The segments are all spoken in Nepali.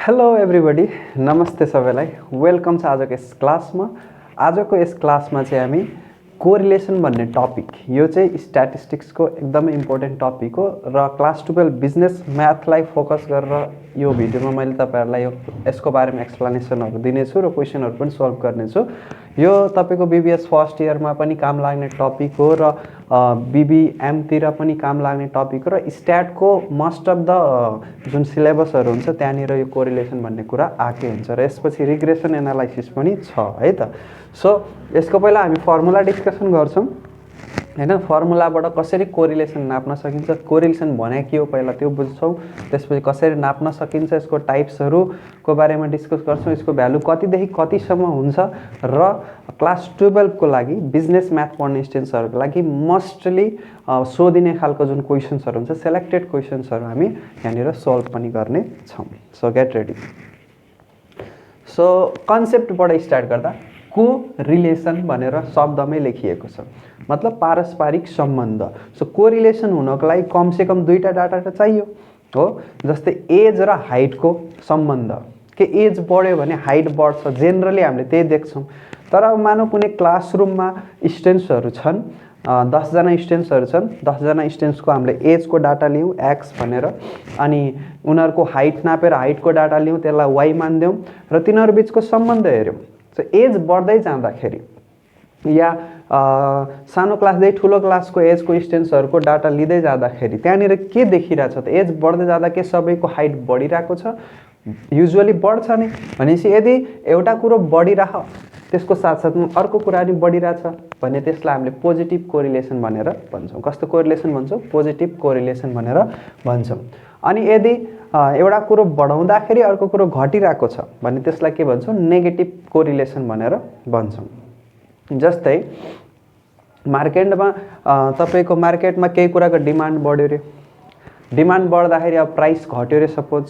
हेलो एभ्रिबडी, नमस्ते सबैलाई। वेलकम छ आजको यस क्लासमा। आजको यस क्लासमा चाहिँ हामी कोरिलेसन भन्ने टपिक, यो चाहिँ स्ट्याटिस्टिक्सको एकदमै इम्पोर्टेन्ट टपिक हो र क्लास 12 बिजनेस म्याथलाई फोकस गरेर यो भिडियोमा मैले तपाईहरुलाई यसको बारेमा एक्सप्लेनेसनहरु दिनेछु र क्वेशनहरु पनि सल्भ गर्नेछु। यो तपाईको बीबीएस फर्स्ट इयरमा पनि काम लाग्ने टपिक हो र बीबीएम तिर पनि काम लाग्ने टपिक हो र स्ट्याटको मोस्ट अफ द जुन सिलेबसहरु हुन्छ त्यहाँनिर यो कोरिलेसन भन्ने कुरा आकै हुन्छ र यसपछि रिग्रेसन एनालाइसिस पनि छ है त। सो यसको पहिला हामी फर्मुला डिस्कसन गर्छौं हैन। फर्मुलाबाट कसरी कोरिलेसन नाप्न सकिन्छ, कोरिलेसन भने के हो पहिला त्यो बुझ्छौं, त्यसपछि कसरी नाप्न सकिन्छ, यसको टाइप्सहरुको बारेमा डिस्कस गर्छौं, यसको भ्यालु कतिदेखि कतिसम्म हुन्छ र क्लास 12 को लागि बिजनेस म्याथ पढ्ने स्टुडेन्ट्सहरुको लागि मस्टली सोधिने खालको जुन क्वेशन्सहरु हुन्छ, सिलेक्टेड क्वेशन्सहरु हामी यहाँनिर सल्भ पनि गर्ने छौं। So get ready. सो कन्सेप्टबाट स्टार्ट गर्दा कोरिलेसन भनेर शब्दमै लेखिएको छ, मतलब पारस्परिक सम्बन्ध। सो कोरिलेसन हुनको लागि कम से कम दुईटा डाटा त चाहियो हो, जस्तै एज र हाइटको सम्बन्ध। के एज बढ्यो भने हाइट बढ्छ, जेनरली हामीले त्यही देख्छौं। तर अब मानौ कुनै क्लासरुममा स्टुडेन्ट्सहरु छन्, 10 जना स्टुडेन्ट्सहरु छन्, 10 जना स्टुडेन्ट्सको हामीले एजको डाटा लियौं x भनेर, अनि उनीहरुको हाइट नापेर हाइटको डाटा लियौं, त्यसलाई y मान्दियौं र तिनीहरु बीचको सम्बन्ध हेर्यौं। सो एज बढ्दै जाँदाखेरि या सानो क्लासदेखि ठुलो क्लासको एजको स्टुडेन्ट्सहरुको डाटा लिँदै जाँदाखेरि त्यहाँनिर के देखिरहेछ त, एज बढ्दै जाँदा के सबैको हाइट बढिरहेको छ? युजुअली बढ्छ नि। भनेपछि यदि एउटा कुरो बढिरह त्यसको साथसाथमा अर्को कुरा पनि बढिरहेछ भने त्यसलाई हामीले पोजिटिभ कोरिलेसन भनेर भन्छौं। कस्तो कोरिलेसन भन्छौं? पोजिटिभ कोरिलेसन भनेर भन्छौं। अनि यदि एउटा कुरो बढाउँदाखेरि अर्को कुरो घटिरहेको छ भने त्यसलाई के भन्छौं? नेगेटिभ कोरिलेसन भनेर भन्छौं। जस्तै मार्केटमा तपाईको मार्केटमा केही कुराको डिमान्ड बढ्यो रे, डिमान्ड बढ्दाखेरि अब प्राइस घट्यो रे सपोज।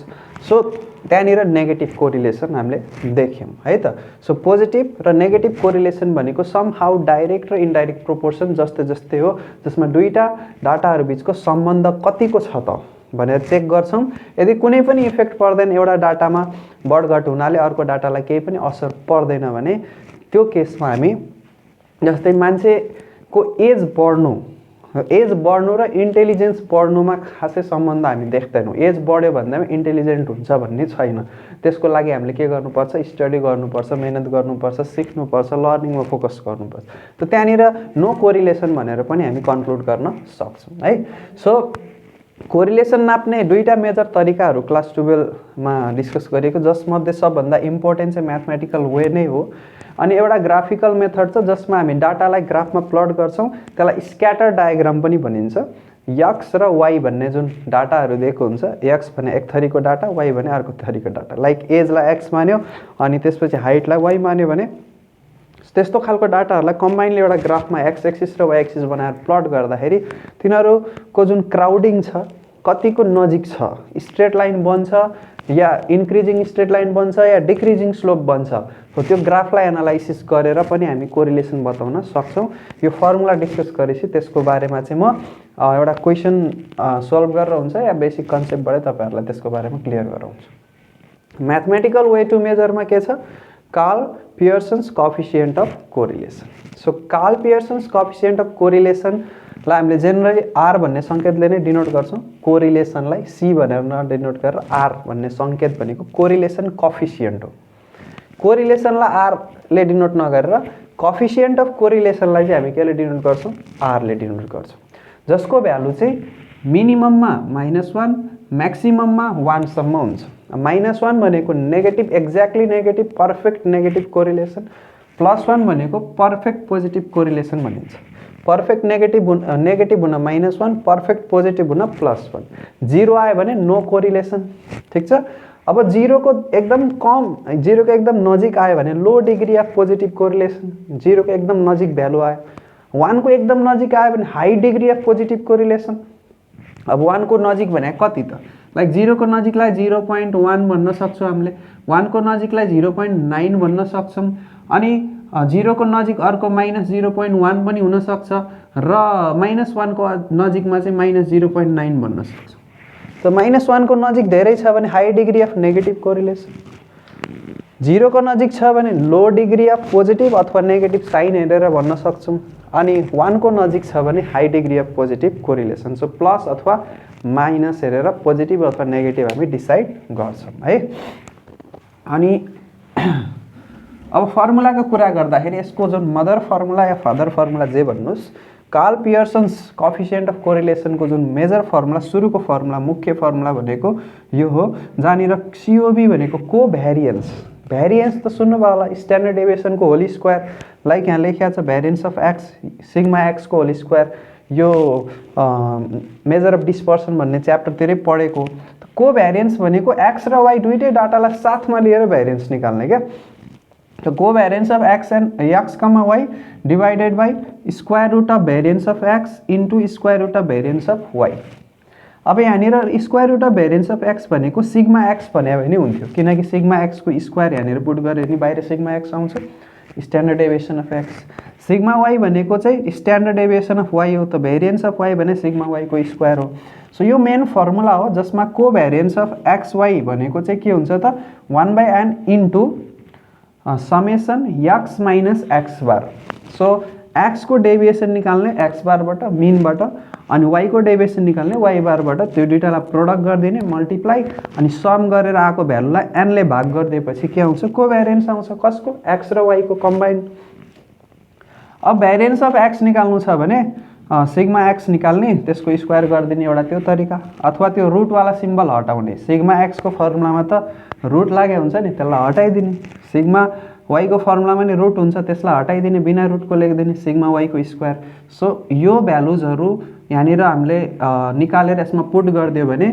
सो त्यहाँनिर नेगेटिभ कोरिलेसन हामीले देख्यौं है त। सो पोजिटिभ र नेगेटिभ कोरिलेसन भनेको सम हाउ डाइरेक्ट र इन्डाइरेक्ट प्रोपोर्सन जस्तै जस्तै हो, जसमा दुईटा डाटाहरु बीचको सम्बन्ध कतिको छ त भनेर चेक गर्छौं। यदि कुनै पनि इफेक्ट पर्दैन, एउटा डाटामा बढघट हुनाले अर्को डाटालाई केही पनि असर पर्दैन भने त्यो केसमा हामी, जस्तै मान्छेको एज बढ्नु र इन्टेलिजेन्स बढ्नुमा खासै सम्बन्ध हामी देख्दैनौं। एज बढ्यो भन्दैमा इन्टेलिजेन्ट हुन्छ भन्ने छैन। त्यसको लागि हामीले के गर्नुपर्छ? स्टडी गर्नुपर्छ, मेहनत गर्नुपर्छ, सिक्नुपर्छ, लर्निङमा फोकस गर्नुपर्छ। त त्यहाँनिर नो कोरिलेसन भनेर पनि हामी कन्क्लुड गर्न सक्छौं है। सो कोरिलेसन नाप्ने दुईटा मेजर तरिकाहरु क्लास 12 मा डिस्कस गरिएको, जसमध्ये सबभन्दा इम्पोर्टेन्ट चाहिँ म्याथमेटिकल वे नै हो। अनि एउटा ग्राफिकल मेथड छ जसमा हामी डाटालाई ग्राफमा प्लट गर्छौं, त्यसलाई स्क्याटर डायग्राम पनि भनिन्छ। x र y भन्ने जुन डाटाहरु दिएको हुन्छ, x भने एक थरीको डाटा, y भने अर्को थरीको डाटा। लाइक एजलाई x मान्यो अनि त्यसपछि हाइटलाई y मान्यो भने त्यस्तो खालको डाटाहरुलाई कम्बाइनली एउटा ग्राफमा x एक्सिस र y एक्सिस बनाएर प्लट गर्दाखेरि तिनीहरुको जुन क्राउडिङ छ कतिको नजिक छ, स्ट्रेट लाइन बन्छ या इन्क्रिजिङ स्ट्रेट लाइन बन्छ या डिक्रिजिङ स्लोप बन्छ, हो त्यो ग्राफलाई एनालाइसिस गरेर पनि हामी कोरिलेसन बताउन सक्छौं। यो फर्मुला डिस्कस गरेपछि त्यसको बारेमा चाहिँ म एउटा क्वेशन सल्भ गरेर हुन्छ या बेसिक कन्सेप्टबाटै तपाईहरुलाई त्यसको बारेमा क्लियर गराउँछु। म्याथमेटिकल वे टु मेजरमा के छ? Karl Pearson's coefficient of correlation. So Karl Pearson's coefficient of correlation लाई हामीले जेनरली r भन्ने संकेतले नै डिनोट गर्छौं। कोरिलेसनलाई c भनेर नडिनोट गरेर r भन्ने संकेत भनेको कोरिलेसन कोएफिसिएन्ट हो। कोरिलेसनलाई r ले डिनोट नगरेर कोएफिसिएन्ट अफ कोरिलेसनलाई चाहिँ हामी केले डिनोट गर्छौं? r ले डिनोट गर्छौं, जसको भ्यालु चाहिँ मिनिमममा -1 म्याक्सिमममा 1 सम्म हुन्छ। -1 भनेको negative, exactly negative, perfect negative correlation. +1 भनेको पर्फेक्ट पोजिटिभ कोरिलेसन भनिन्छ। पर्फेक्ट नेगेटिभ हुन -1, पर्फेक्ट पोजिटिभ हुन +1। 0 आयो भने नो कोरिलेसन, ठीक छ। अब 0 को एकदम कम, 0 को एकदम नजिक आयो भने low degree of positive correlation, 0 को एकदम नजिक भ्यालु आयो। 1 को एकदम नजिक आयो भने high degree of positive correlation. अब 1 को नजिक भने कति त? लाइक 0 को नजिकलाई 0.1 भन्न सक्छौं हामीले, 1 को नजिकलाई 0.9 भन्न सक्छौं, अनि 0 को नजिक अर्को -0.1 पनि हुन सक्छ र -1 को नजिकमा चाहिँ -0.9 भन्न सक्छौं। त -1 को नजिक धेरै छ भने high degree of negative correlation, 0 को नजिक छ भने लो डिग्री अफ पोजिटिभ अथवा नेगेटिभ साइन हेरेर भन्न सक्छौं, अनि 1 को नजिक छ भने high degree of positive correlation. So plus अथवा माइनस हेरेर पोजिटिभ अथवा नेगेटिभ हामी डिसाइड गर्छौं है। अनि अब फर्मुलाको कुरा गर्दाखेरि यसको जुन मदर फर्मुला या फादर फर्मुला जे भन्नुस्, Karl Pearson's coefficient of correlation को जुन मेजर फर्मुला, सुरुको फर्मुला, मुख्य फर्मुला भनेको यो हो, जहाँनिर COV भनेको कोभ्यारिएन्स, भ्यारिएन्स त सुन्नुभयो होला, स्ट्यान्डर्ड डेभिएसन को होल स्क्वायर, लाइक यहाँ लेखिएको छ भ्यारिएन्स अफ एक्स सिग्मा एक्स को होल स्क्वायर, यो मेजर अफ डिस्पर्सन भन्ने च्याप्टरतिरै पढेको। कोभ्यारिएन्स भनेको एक्स र वाई दुईटै डाटालाई साथमा लिएर भ्यारिएन्स निकाल्ने क्या। तो covariance of X and X comma Y divided by square root of variance of X into square root of variance of Y. अब यहाँनिर square root of variance of X भनेको सिग्मा एक्स भने पनि हुन्थ्यो, किनकि सिग्मा एक्स को स्क्वायर यहाँनिर पुट गरे नि बाहिर सिग्मा एक्स आउँछ, standard deviation of X. Sigma Y भनेको चाहिँ स्ट्यान्डर्ड डेभिएसन अफ वाई हो, त भेरिएन्स अफ वाई भने सिग्मा वाई को स्क्वायर हो। सो यो मेन फर्मुला हो जसमा कोभ्यारिएन्स अफ एक्स वाई भनेको चाहिँ के हुन्छ त 1/n into summation x minus x bar. So x को डेभिएसन निकाल्ने एक्स बारबाट मिनबाट, अनि वाई को डेभिएसन निकाल्ने वाई बारबाट, त्यो दुईटालाई प्रोडक्ट गरिदिने मल्टिप्लाई, अनि सम गरेर आएको भ्यालुलाई n ले भाग गरिदिएपछि के आउँछ, कोभ्यारिएन्स आउँछ। कसको? एक्स र वाई को कम्बाइन्ड। अब भ्यारिएन्स अफ एक्स निकाल्नु छ भने सिग्मा एक्स निकाल्ने, त्यसको स्क्वायर गरिदिने एउटा त्यो तरिका, अथवा त्यो रुटवाला सिम्बल हटाउने। सिग्मा एक्स को फर्मुलामा त रुट लागेको हुन्छ नि, त्यसलाई हटाइदिने। सिग्मा वाई को फर्मुलामा नि रुट हुन्छ, त्यसलाई हटाइदिने, बिना रुटको लेखिदिने सिग्मा वाई को स्क्वायर। सो यो भ्यालुजहरू यहाँनिर हामीले निकालेर यसमा पुट गरिदियो भने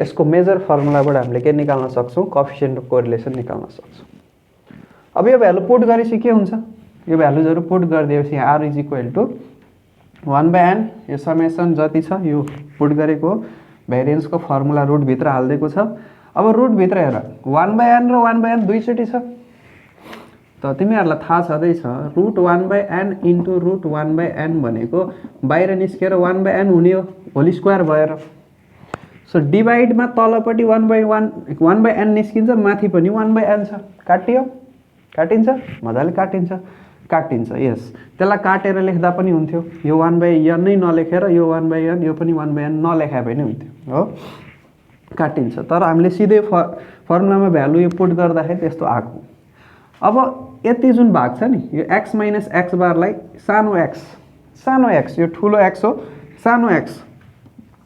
यसको मेजर फर्मुलाबाट हामीले के निकाल्न सक्छौँ, कोएफिसिएन्ट अफ कोरिलेसन निकाल्न सक्छौँ। अब यो भ्यालु पुट गरेपछि के हुन्छ, यो भ्यालुजहरू पुट गरिदिएपछि r is equal to 1/n, यो समेसन जति छ यो पुट गरेको भेरिएन्सको फर्मुला रुटभित्र हालिदिएको छ। अब रुटभित्र हेर 1/n र 1/n दुईचोटि छ, त तिमीहरूलाई थाहा छँदैछ root 1/n into root 1/n भनेको बाहिर निस्केर 1/n हुने हो, होल स्क्वायर भएर। सो डिभाइडमा तलपट्टि 1/n निस्किन्छ, माथि पनि 1/n छ, काटियो, काटिन्छ, मजाले काटिन्छ, काटिन्छ। यस, त्यसलाई काटेर लेख्दा पनि हुन्थ्यो, यो 1/n नै नलेखेर यो 1/n यो पनि 1/n नलेखा पनि हुन्थ्यो, हो, काटिन्छ। तर हामीले सिधै फर्मुलामा भ्यालु यो पुट गर्दाखेरि त्यस्तो आएको। अब यति जुन भाग छ नि, यो एक्स माइनस एक्स बारलाई सानो एक्स, यो ठुलो एक्स हो, सानो x,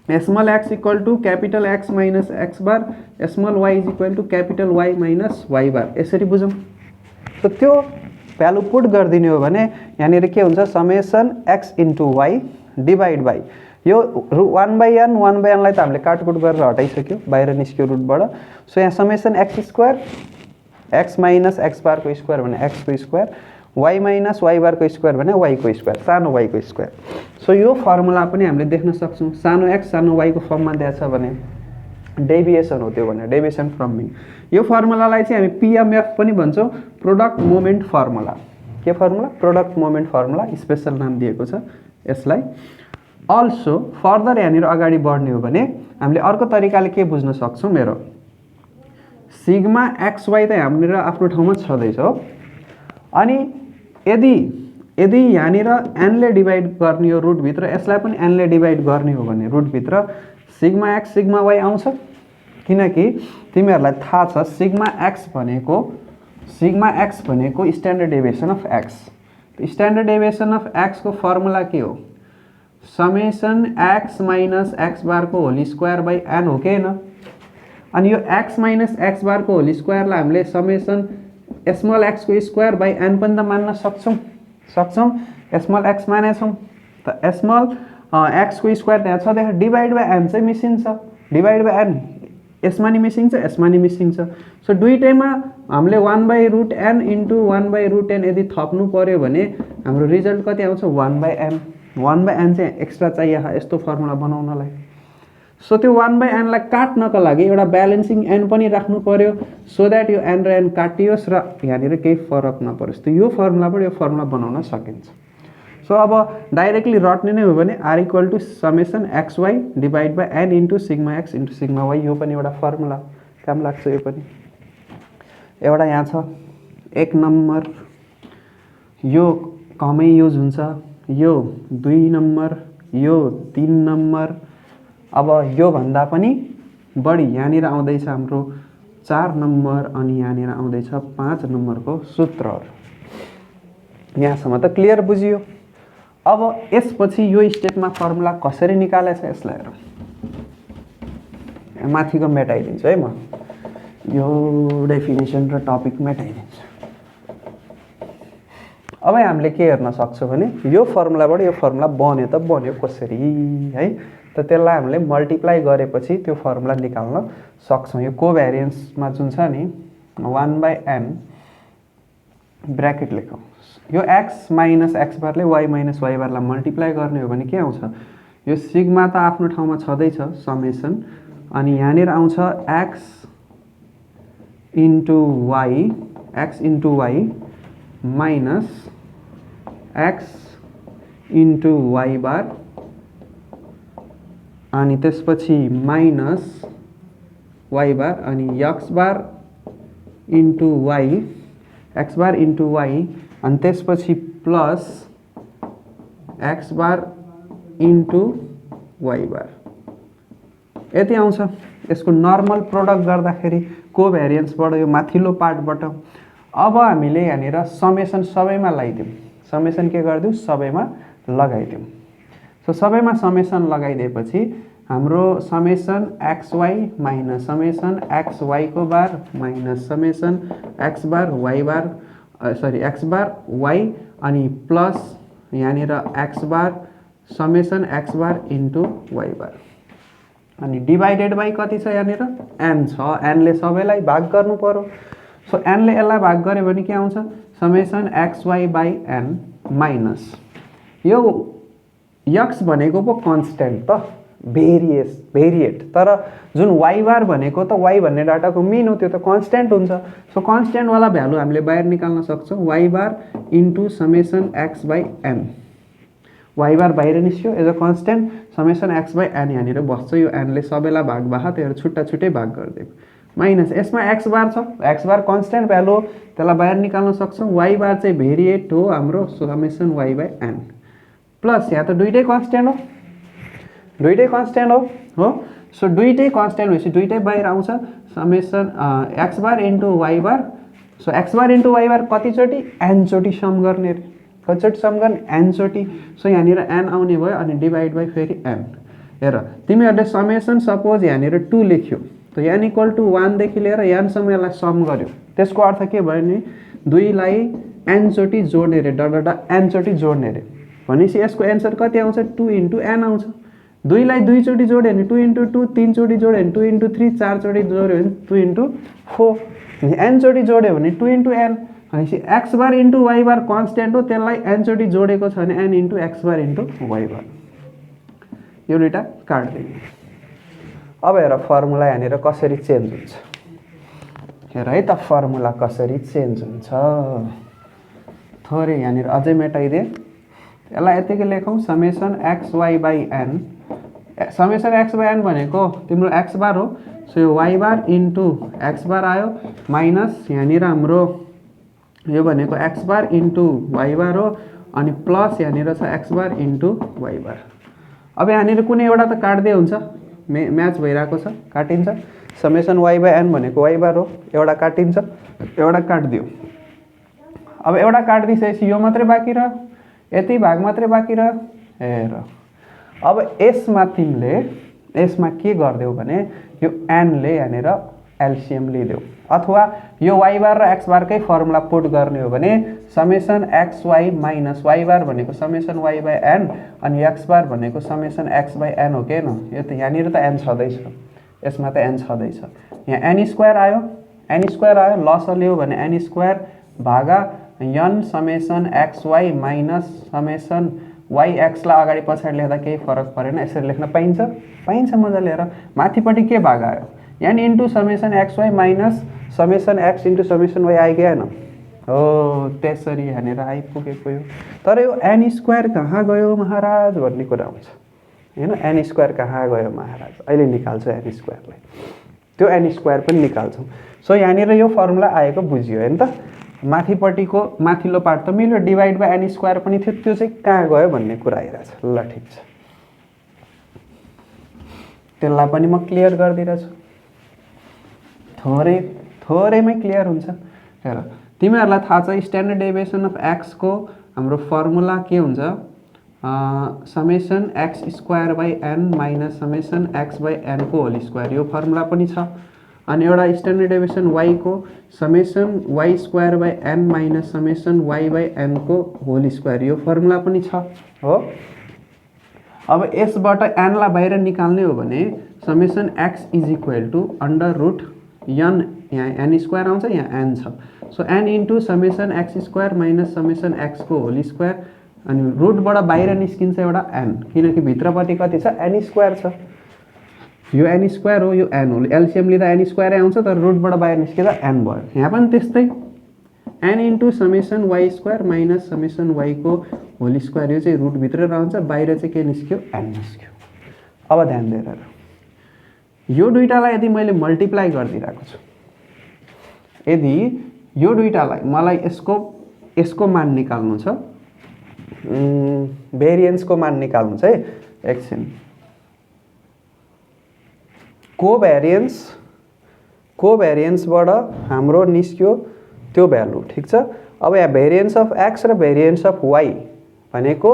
small x equal to capital x minus x bar, small y is equal to capital y minus y bar, यसरी बुझौँ। त त्यो भ्यालु पुट गरिदिने हो भने यहाँनिर के हुन्छ, summation x into Y divide by यो 1/n लाई त हामीले काटकुट गरेर हटाइसक्यो, बाहिर निस्क्यो रुटबाट। सो यहाँ summation x square, x minus x bar को स्क्वायर भने एक्स को square, y minus y bar को स्क्वायर भने वाई को स्क्वायर, सानो वाई को स्क्वायर। सो यो फर्मुला पनि हामीले देख्न सक्छौँ, सानो एक्स सानो वाई को फर्ममा दिएको छ भने डेभिएसन हो, त्यो भने डेभिएसन फ्रम मिन। यो फर्मुलालाई चाहिँ हामी PMF पनि भन्छौँ, प्रोडक्ट मोमेन्ट फर्मुला। के formula? Product moment formula, special नाम दिएको छ यसलाई। अल्सो फर्दर यहाँनिर अगाडि बढ्ने हो भने हामीले अर्को तरिकाले के बुझ्न सक्छौँ, मेरो सिग्मा एक्स वाई त यहाँनिर आफ्नो ठाउँमा छँदैछ हो, अनि यदि यहाँनिर n ले डिभाइड गर्ने हो रुटभित्र, यसलाई पनि n ले डिभाइड गर्ने हो भने रुटभित्र सिग्मा एक्स सिग्मा वाई आउँछ, किनकि तिमीहरूलाई थाहा छ सिग्मा एक्स भनेको standard deviation of x. Standard deviation of x को फर्मुला के हो, summation x minus x bar को होल स्क्वायर बाई n हो कि न। अनि यो एक्स माइनस एक्स बार को होल स्क्वायरलाई हामीले समेसन स्मल एक्स को स्क्वायर बाई n पनि त मान्न सक्छौँ, स्मल एक्स मानेछौँ, त स्मल एक्स को स्क्वायर त्यहाँ छ, देखा डिभाइड बाई n चाहिँ मिसिन्छ, डिभाइड बाई n यसमा नि मिसिन्छ, यसमा नि मिसिन्छ। सो दुईटैमा हामीले 1/√n इन्टु 1/√n यदि थप्नु पर्यो भने हाम्रो रिजल्ट कति आउँछ, 1/n। 1/n चाहिँ एक्स्ट्रा चाहियो यस्तो फर्मुला बनाउनलाई। सो त्यो 1/n लाई काट्नको लागि एउटा ब्यालेन्सिङ n पनि राख्नु पर्यो, सो द्याट यो n र n काटियोस् र यहाँनिर केही फरक नपरोस्। त यो फर्मुलाबाट यो फर्मुला बनाउन सकिन्छ। सो सो अब डाइरेक्टली रट्ने नै हो भने R equal to summation X Y divide by an into sigma X into sigma Y, यो पनि एउटा फर्मुला काम लाग्छ। यो पनि एउटा यहाँ छ 1 नम्बर, यो कमै युज हुन्छ, यो 2 नम्बर, यो 3 नम्बर। अब यो भन्दा पनि बढी यहाँनिर आउँदैछ हाम्रो 4 नम्बर अनि यहाँनिर आउँदैछ 5 नम्बरको सूत्रहरू। यहाँसम्म त क्लियर बुझियो। अब यसपछि यो स्टेपमा फर्मुला कसरी निकालेछ यसलाई हेरौँ। माथिको मेटाइदिन्छु है म, यो डेफिनेसन र टपिक मेटाइदिन्छु। अब हामीले के हेर्न सक्छौँ भने यो फर्मुलाबाट यो फर्मुला बन्यो त बन्यो कसरी है, त त्यसलाई हामीले मल्टिप्लाई गरेपछि त्यो फर्मुला निकाल्न सक्छौँ। यो कोभ्यारिएन्समा जुन छ नि 1/n ब्र्याकेट लेखौँ, यो x माइनस एक्स बारले y माइनस वाई बारलाई मल्टिप्लाई गर्ने हो भने के आउँछ, यो सिग्मा त आफ्नो ठाउँमा छँदैछ समेसन, अनि यहाँनिर आउँछ x into y minus x into y bar, अनि त्यसपछि माइनस वाई बार, अनि x bar into y, x bar into y, अनि त्यसपछि plus x bar into y bar. यति आउँछ। यसको नर्मल प्रोडक्ट गर्दाखेरि कोभ्यारिएन्सबाट यो माथिल्लो पार्टबाट अब हामीले यहाँनिर समेसन सबैमा लगाइदिउँ। समेसन के गरिदिउँ, सबैमा लगाइदिउँ। सो सबैमा समेसन लगाइदिएपछि हाम्रो summation x y minus summation x वाईको bar minus summation x bar y bar, sorry x bar y, अनि प्लस यहाँनिर x bar summation x bar into y bar, अनि डिभाइडेड बाई कति छ यहाँनिर एन छ, एनले सबैलाई भाग गर्नु पर्यो। सो एनले यसलाई भाग गऱ्यो भने के आउँछ, summation x y by n minus यो यक्स भनेको पो कन्स्टेन्ट त भेरिएट, तर जुन वाई बार भनेको त वाई भन्ने डाटाको मिन हो, त्यो त कन्स्टेन्ट हुन्छ। सो कन्स्टेन्टवाला भ्यालु हामीले बाहिर निकाल्न सक्छौँ, y bar into summation x by n. Y bar बाहिर निस्क्यो as a constant, summation x by n यहाँनिर बस्छ, यो एनले सबैलाई भाग भए त्यही छुट्टा छुट्टै भाग गरिदियो, माइनस यसमा एक्स बार छ, एक्स बार कन्स्टेन्ट भ्यालु हो त्यसलाई बाहिर निकाल्न सक्छौँ, वाई बार चाहिँ भेरिएट हो हाम्रो summation y by n, plus यहाँ त दुइटै कन्स्टेन्ट हो, दुइटै कन्स्टेन्ट हो। सो दुइटै कन्स्टेन्ट भएपछि दुइटै बाहिर आउँछ, summation x bar into y बार। So x bar into y बार कतिचोटि, एनचोटि सम गर्ने, कतिचोटि सम गर्ने, एनचोटि। सो यहाँनिर एन आउने भयो, अनि डिभाइड बाई फेरि एन। हेर तिमीहरूले समेसन सपोज यहाँनिर 2 लेख्यो, त एन इक्वल टु 1 देखि लिएर एनसम्म यसलाई सम गर्यो, त्यसको अर्थ के भयो भने 2 लाई एनचोटि जोड्ने रे, डडा एनचोटि जोड्ने रे, भनेपछि यसको एन्सर कति आउँछ, 2 इन्टु एन आउँछ। 2 लाई 2 चोटि जोड्यो भने 2 इन्टु 2, 3 चोटि जोड्यो भने 2 इन्टु 3, 4 चोटि जोड्यो भने 2 इन्टु 4, एन चोटि जोड्यो भने 2 इन्टु एन। भनेपछि x bar into y bar constant हो, त्यसलाई एन चोटि जोडेको छ भने n into x bar into y bar. यो दुइटा काट्दिने। अब हेर फर्मुला यहाँनिर कसरी चेन्ज हुन्छ, हेर है त फर्मुला कसरी चेन्ज हुन्छ। थोरै यहाँनिर अझै मेटाइदिए, यसलाई यतिकै लेखौँ, summation x y by n. Summation x by n भनेको तिम्रो एक्स बार हो, सो यो y bar into x bar आयो, माइनस यहाँनिर हाम्रो यो भनेको x bar into y bar हो, अनि प्लस यहाँनिर छ x bar into y bar. अब यहाँनिर कुनै एउटा त काट्दै हुन्छ, म्याच भइरहेको छ, काटिन्छ। समेसन वाई बाई एन भनेको वाई बार हो, एउटा काटिन्छ, एउटा काटिदियो। अब एउटा काटिदिएपछि यो मात्रै बाँकी रह्यो, यति भाग मात्रै बाँकी रह्यो। हेर अब यसमा तिमीले यसमा के गरिदेऊ भने यो एनले यहाँनिर एलसिएम लिदेऊ, अथवा यो वाई बार र एक्स बारकै फर्मुला पुट गर्ने हो भने summation x y minus y bar भनेको समेसन वाई बाई एन, अनि एक्स बार भनेको समेसन एक्स बाई एन हो के न। यो त यहाँनिर त एन छँदैछ, यसमा त एन छँदैछ, यहाँ एन स्क्वायर आयो, एन स्क्वायर आयो, लसल्यो भने एन स्क्वायर भागा n summation x y minus summation y एक्सलाई अगाडि पछाडि लेख्दा केही फरक परेन, यसरी लेख्न पाइन्छ, पाइन्छ मजाले। हेर माथिपट्टि के भाग आयो, n into summation x y minus summation x into summation y आइगएन हो त्यसरी यहाँनिर आइपुगेको यो। तर यो एन स्क्वायर कहाँ गयो महाराज भन्ने कुरा आउँछ होइन। एन स्क्वायर कहाँ गयो महाराज, अहिले निकाल्छु एन स्क्वायरलाई, त्यो एन स्क्वायर पनि निकाल्छौँ। सो यहाँनिर यो फर्मुला आएको बुझियो होइन त। माथिपट्टिको माथिल्लो पार्ट त मिल्यो, डिभाइड बाई एन स्क्वायर पनि थियो, त्यो चाहिँ कहाँ गयो भन्ने कुरा आइरहेछ। ल ठिक छ, त्यसलाई पनि म क्लियर गरिदिइरहेछु, थोरैमै क्लियर हुन्छ। हेर तिमीहरूलाई थाहा छ स्ट्यान्डर्ड डेभिएसन अफ एक्सको हाम्रो फर्मुला के हुन्छ, summation x square by n minus summation x by एनको होल स्क्वायर, यो फर्मुला पनि छ। अनि एउटा स्ट्यान्डर्ड डेभिएसन वाईको summation y square by n minus summation y by एनको होल स्क्वायर, यो फर्मुला पनि छ हो। अब यसबाट एनलाई बाहिर निकाल्ने हो भने summation x is equal to under root n, यहाँ एन स्क्वायर आउँछ, यहाँ एन छ। So n into summation x square minus summation x को होल स्क्वायर, अनि रुटबाट बाहिर निस्किन्छ एउटा एन, किनकि भित्रपट्टि कति छ एन स्क्वायर छ। यो एन स्क्वायर हो, यो एन हो, एलसिएम लिँदा एन स्क्वायर आउँछ, तर रुटबाट बाहिर निस्किँदा एन भयो। यहाँ पनि त्यस्तै n into summation y square minus summation y को होल स्क्वायर, यो चाहिँ रुटभित्र रहन्छ, बाहिर चाहिँ के निस्क्यो एन निस्क्यो। अब ध्यान दिएर हेर, यो दुईटालाई यदि मैले मल्टिप्लाई गरिदिरहेको छु, यदि यो दुईटालाई मलाई यसको मान निकाल्नु छ, भेरिएन्सको मान निकाल्नु छ है, एकछिन कोभ्यारिएन्सबाट हाम्रो निस्क्यो त्यो भ्यालु, ठिक छ। अब यहाँ भेरिएन्स अफ एक्स र भेरिएन्स अफ वाई भनेको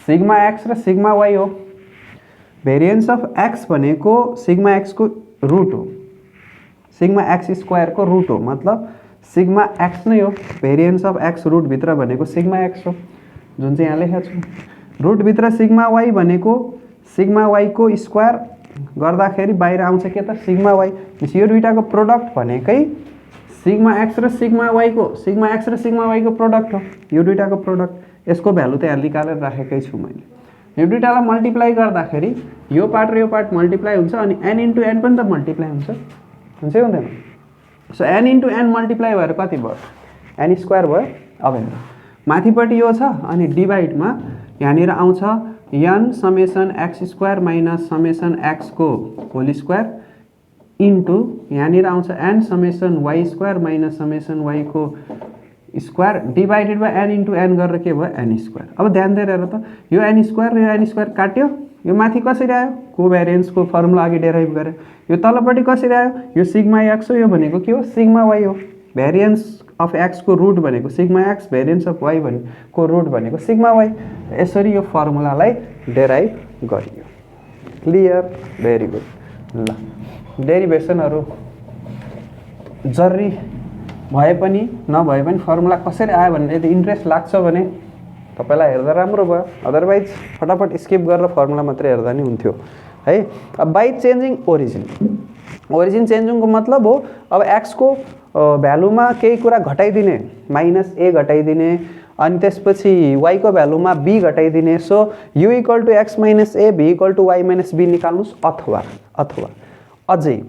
सिग्मा एक्स र सिग्मा वाई हो। भेरिएन्स अफ एक्स भनेको सिग्मा एक्स को रुट हो, सिग्मा एक्स स्क्वायर को रुट हो, मतलब सिग्मा एक्स नै हो। भेरिएन्स अफ एक्स रुटभित्र भनेको सिग्मा एक्स हो, जुन चाहिँ यहाँ लेखेको छु। रुटभित्र सिग्मा वाई भनेको सिग्मा वाई को स्क्वायर गर्दाखेरि बाहिर आउँछ के त सिग्मा वाई। यो दुईटाको प्रोडक्ट भनेकै सिग्मा एक्स र सिग्मा वाई को प्रोडक्ट हो, यो दुईटाको प्रोडक्ट। यसको भ्यालु त यहाँ निकालेर राखेकै छु मैले। यो दुईटालाई मल्टिप्लाई गर्दाखेरि यो पार्ट र यो पार्ट मल्टिप्लाई हुन्छ, अनि एन इन्टु एन पनि त मल्टिप्लाई हुन्छ हुँदैन। So n into n multiply भएर कति भयो एन स्क्वायर भयो। अब हेर माथिपट्टि यो छ, अनि डिभाइडमा यहाँनिर आउँछ n summation x square minus summation x को होल स्क्वायर इन्टु यहाँनिर आउँछ n summation y square minus summation y को square divided by an into n गरेर के भयो एन स्क्वायर। अब ध्यान दिएर हेर त, यो एन स्क्वायर र यो एन स्क्वायर काट्यो, यो माथि कसरी आयो कोभ्यारिएन्सको फर्मुला अघि डेराइभ गरे, यो तलपट्टि कसरी आयो, यो सिग्मा एक्स हो, यो भनेको के हो सिग्मा वाई हो। भेरिएन्स अफ एक्स को रुट भनेको sigma x, variance of y भनेको रुट भनेको सिग्मा वाई। यसरी यो फर्मुलालाई डेराइभ गरियो। Clear, very good. ल डेरिभेसनहरू जरुरी भए पनि नभए पनि फर्मुला कसरी आयो भन्ने यदि इन्ट्रेस्ट लाग्छ भने तपाईलाई हेर्दा राम्रो भयो, अदरवाइज फटाफट स्किप गरेर फर्मुला मात्रै हेर्दा नि हुन्थ्यो है। अब बाई चेन्जिङ ओरिजिन चेन्जिङको मतलब हो अब एक्स को भ्यालुमा केही कुरा घटाइदिने, माइनस ए घटाइदिने, अनि त्यसपछि वाई को भ्यालुमा बी घटाइदिने। So u equal to x minus a, b equal to y minus b निकाल्नुहोस्, अथवा अझै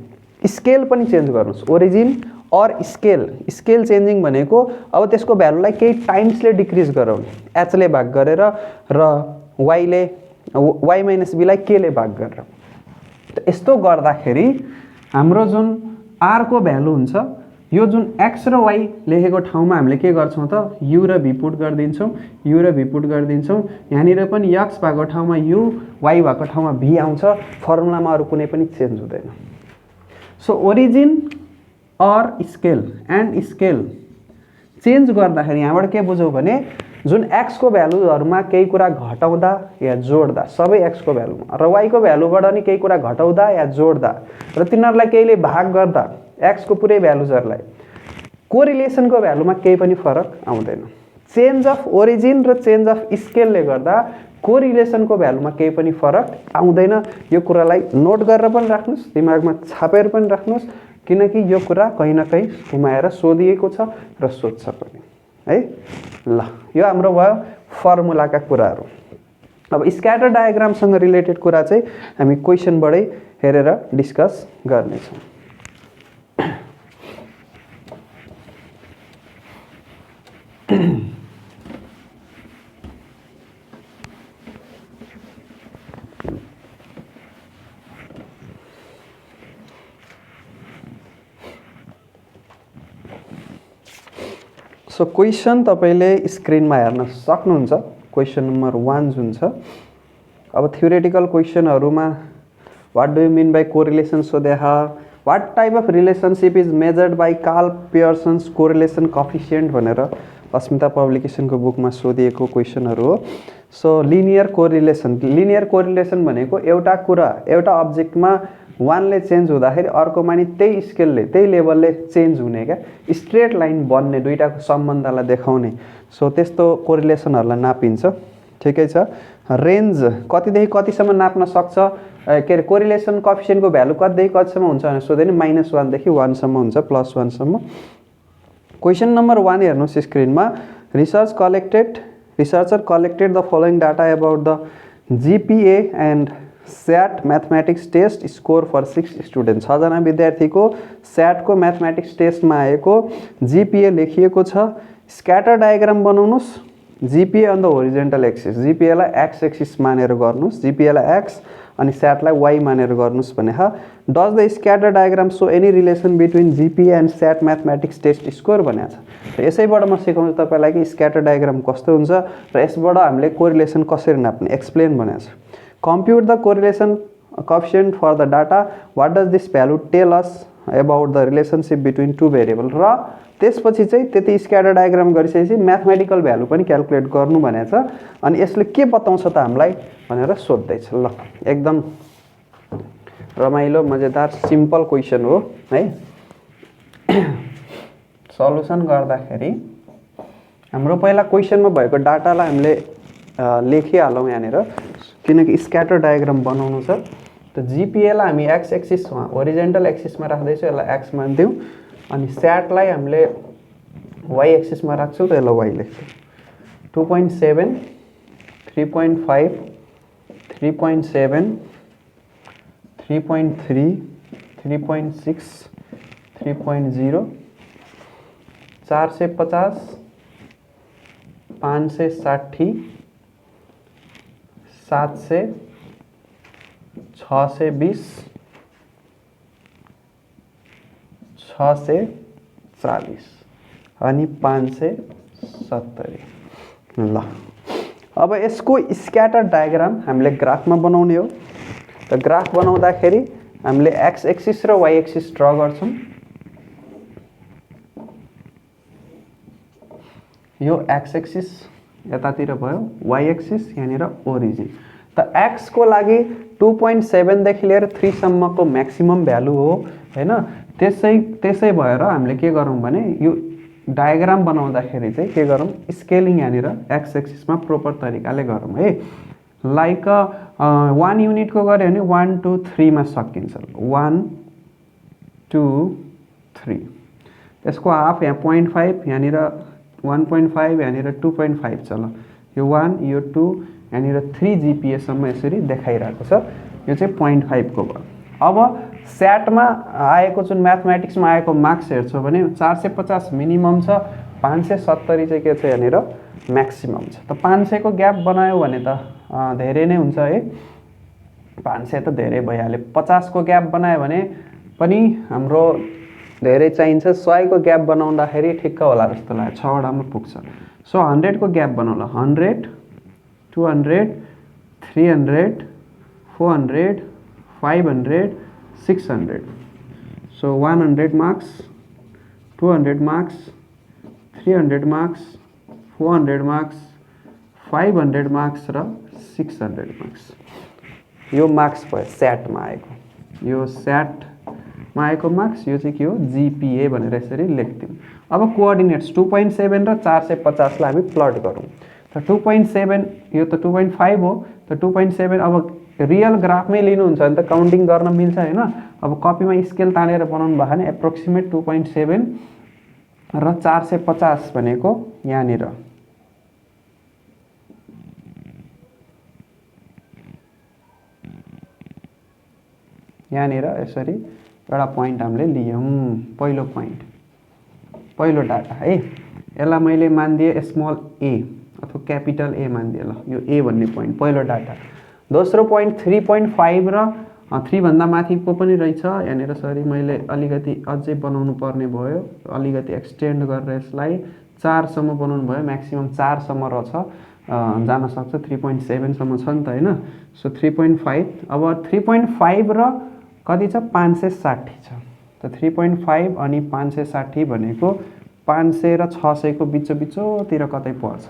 स्केल पनि चेन्ज गर्नुहोस्। ओरिजिन और स्केल चेन्जिङ भनेको अब त्यसको भ्यालुलाई केही टाइम्सले डिक्रिज गराउने, एचले भाग गरेर र वाई माइनस बीलाई केले भाग गरेर। यस्तो गर्दाखेरि हाम्रो जुन आर को भ्यालु हुन्छ, यो जुन एक्स र वाई लेखेको ठाउँमा हामीले के गर्छौँ त यु र भी पुट गरिदिन्छौँ, यहाँनिर पनि एक्स भएको ठाउँमा यु, वाई भएको ठाउँमा भी आउँछ। फर्मुलामा अरू कुनै पनि चेन्ज हुँदैन। सो ओरिजिन और स्केल चेन्ज गर्दाखेरि यहाँबाट के बुझौँ भने जुन एक्स को भ्यालुहरूमा केही कुरा घटाउँदा या जोड्दा सबै एक्स को भ्यालुमा र वाई को भ्यालुबाट नि केही कुरा घटाउँदा या जोड्दा र तिनीहरूलाई केहीले भाग गर्दा एक्स को पुरै भ्यालुजहरूलाई कोरिलेसनको भ्यालुमा केही पनि फरक आउँदैन। चेन्ज अफ ओरिजिन र चेन्ज अफ स्केलले गर्दा कोरिलेसनको भ्यालुमा केही पनि फरक आउँदैन। यो कुरालाई नोट गरेर पनि राख्नुहोस्, दिमागमा छापेर पनि राख्नुहोस्, किनकि यो कुरा कहीँ न कहीँ घुमाएर सोधिएको छ र सोध्छ पनि है। ल यो हाम्रो भयो फर्मुलाका कुराहरू। अब स्क्याटर डायग्रामसँग रिलेटेड कुरा चाहिँ हामी क्वेसनबाटै हेरेर डिस्कस गर्नेछौँ। सो क्वेसन तपाईँले स्क्रिनमा हेर्न सक्नुहुन्छ। क्वेसन नम्बर 1 जुन छ, अब थ्योरेटिकल क्वेसनहरुमा what do you mean by correlation, so they have what type of relationship is measured by Karl Pearson's correlation coefficient भनेर अस्मिता पब्लिकेसनको बुकमा सोधिएको क्वेसनहरु हो। सो लिनियर कोरिलेसन भनेको एउटा कुरा एउटा अब्जेक्टमा 1 ले चेन्ज हुँदाखेरि अर्कोमा नि त्यही स्केलले त्यही लेभलले चेन्ज हुने क्या, स्ट्रेट लाइन बन्ने, दुईटाको सम्बन्धलाई देखाउने। सो त्यस्तो कोरिलेसनहरुलाई नापिन्छ। ठिकै छ। रेन्ज कतिदेखि कतिसम्म नाप्न सक्छ, के अरे कोरिलेसन कोएफिसिएन्टको भ्यालु कतिदेखि कतिसम्म हुन्छ भनेर सोधे नि -1 देखि 1 सम्म हुन्छ, +1 सम्म। क्वेसन नम्बर 1 हेर्नुस् स्क्रिनमा। Researcher collected the following data about the GPA and SAT mathematics test score for 6 students। 6 जना विद्यार्थीको SAT को मैथमेटिक्स टेस्टमा आएको GPA लेखिएको छ। स्क्याटर डायग्राम बनाउनुस्। GPA on the horizontal axis, GPA लाई x एक्सिस मानेर गर्नुस्, GPA लाई x अनि SAT लाई y मानेर गर्नुस् भने ह। Does the scatter diagram show any relation between GPA and SAT mathematics test score भनेको छ। र यसैबाट म सिकाउँछु तपाईलाई कि स्क्याटर डायग्राम कस्तो हुन्छ र यसबाट हामीले कोरिलेसन कसरी नाप्ने, एक्सप्लेन भनेको छ। Compute the correlation coefficient for the data, what does this value tell us about the relationship between two variable। र त्यसपछि चाहिँ त्यति स्क्याटर डायग्राम गरिसकेपछि म्याथमेटिकल भ्यालु पनि क्याल्कुलेट गर्नु भनेको छ। अनि यसले के बताउँछ त हामीलाई भनेर सोध्दै छ। ल एकदम रमाइलो मजेदार सिम्पल क्वेसन हो है। सल्युसन गर्दाखेरि हाम्रो पहिला क्वेसनमा भएको डाटालाई हामीले लेखिहालौँ यहाँनिर, किनकि स्क्याटर डायग्राम बनाउनु छ। त GPA लाई हामी x एक्सिसमा होरिजन्टल एक्सिसमा राख्दैछौँ, यसलाई x मान्दियौँ। अनि SAT लाई हामीले y एक्सिसमा राख्छौँ त यसलाई y लेख्छौँ। 2.7 3.5 3.7 3.3 3.6 3.0 450 560 700 620 640 अनि 570। ल अब यसको स्क्याटर डायग्राम हामीले ग्राफमा बनाउने हो। त ग्राफ बनाउँदाखेरि हामीले x एक्सिस र y एक्सिस ड्रा गर्छौं। यो x एक्सिस यतातिर भयो, y एक्सिस यहाँनिर ओरिजिन। त x को लागि 2.7 देखि लिएर 3 सम्मको म्याक्सिमम भ्यालु हो हैन। त्यसै भएर हामीले के गरौँ भने यो डायग्राम बनाउँदाखेरि चाहिँ के गरौँ, स्केलिङ यहाँनिर x एक्सिसमा प्रोपर तरिकाले गरौँ है। लाइक 1 युनिटको गरे भने 1 2 3 मा सकिन्छ। 1 2 3 यसको हाफ यहाँ 0.5 यहाँनिर 1.5 यहाँनिर 2.5 छ। ल यो 1 यो 2 यहाँनिर 3 GPA सम्म यसरी देखाइरहेको छ। यो चाहिँ 0.5 को भयो। अब SAT मा आएको जुन म्याथमेटिक्समा आएको मार्क्स हेर्छौ भने 450 मिनिमम छ, 570 चाहिँ के छ यहाँनिर म्याक्सिमम छ। त 500 को ग्याप बनायो भने त धेरै नै हुन्छ है। 500 त धेरै भइहाल्यो। 50 को ग्याप बनायो भने पनि हाम्रो धेरै चाहिन्छ। 100 को ग्याप बनाउँदाखेरि ठिक्क होला जस्तो लाग्छ, 6 वटामा पुग्छ। सो 100 को ग्याप बनाउला, 100 200 300 400 500 600। So 100 marks 200 marks 300 marks 400 marks 500 marks र 600 मार्क्स। यो मार्क्स भयो SAT मा आएको। यो SAT मा आएको मार्क्स, यो चाहिँ के हो GPA भनेर यसरी लेख्दियौँ। अब कोअर्डिनेट्स 2.7 र 450 लाई हामी प्लट गरौँ। त 2.7 यो त 2.5 हो। त 2.7 अब रियल ग्राफमै लिनुहुन्छ भने त काउन्टिङ गर्न मिल्छ हैन। अब कपीमा स्केल तानेर बनाउनु भयो भने एप्रोक्सिमेट 2.7 र 450 भनेको यहाँनिर यसरी एउटा पोइन्ट हामीले लियौं। पहिलो पोइन्ट, पहिलो डाटा है। यसलाई मैले मान्दिए स्मल a अथवा क्यापिटल A मान्दिए। ल यो a भन्ने पोइन्ट पहिलो डाटा। दोस्रो पोइन्ट 3.5 र 3 भन्दा माथिको पनि रहेछ यहाँनिर। सरी मैले अलिकति अझै बनाउनु पर्ने भयो, अलिकति एक्सटेन्ड गरेर यसलाई 4 सम्म बनाउनु भयो। म्याक्सिमम 4 सम्म रहेछ, जान सक्छ 3.7 सम्म छ नि त हैन। सो 3.5 अब 3.5 र कति छ 560 छ। त 3.5 अनि 560 भनेको 500 र 600 को बिचोतिर कतै पर्छ।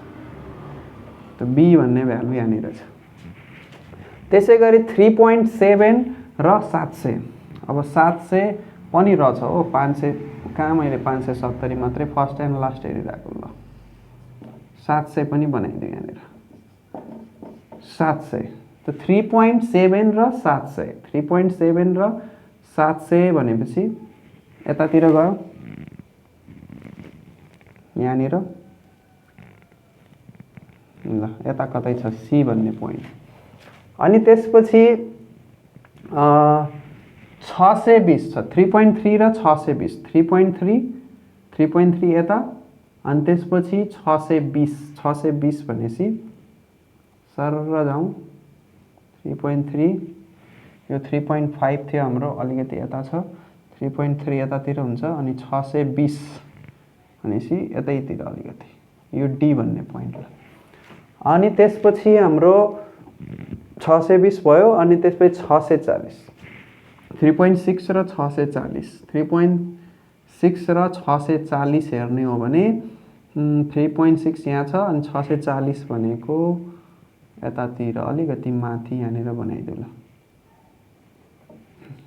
त बी भन्ने भ्यालु यहाँनिर छ। त्यसैगरी 3.7 र 700, अब 700 पनि रहेछ हो। 500 कहाँ मैले 570 मात्रै फर्स्ट एन्ड लास्ट हेरिरहेको। ल 700 पनि बनाइदियो यहाँनिर 700। त 3.7 र 700, 3.7 र 700 भनेपछि यतातिर गयो यहाँनिर। ल यता कतै छ सी भन्ने पोइन्ट। अनि त्यसपछि 620 छ। 3.3 र 620, 3.3 यता अनि त्यसपछि 620 भनेपछि सरर जाउँ 3.3 यो 3.5 थियो हाम्रो, अलिकति यता छ 3.3 यतातिर हुन्छ अनि 620 भनेपछि यतैतिर अलिकति यो डी भन्ने पोइन्ट। अनि त्यसपछि हाम्रो 620 भयो अनि त्यसपछि 640, 3.6 र 640, 3.6 र 640 हेर्ने हो भने 3.6 यहाँ छ अनि 640 भनेको यतातिर अलिकति माथि यहाँनिर बनाइदिउँ ल।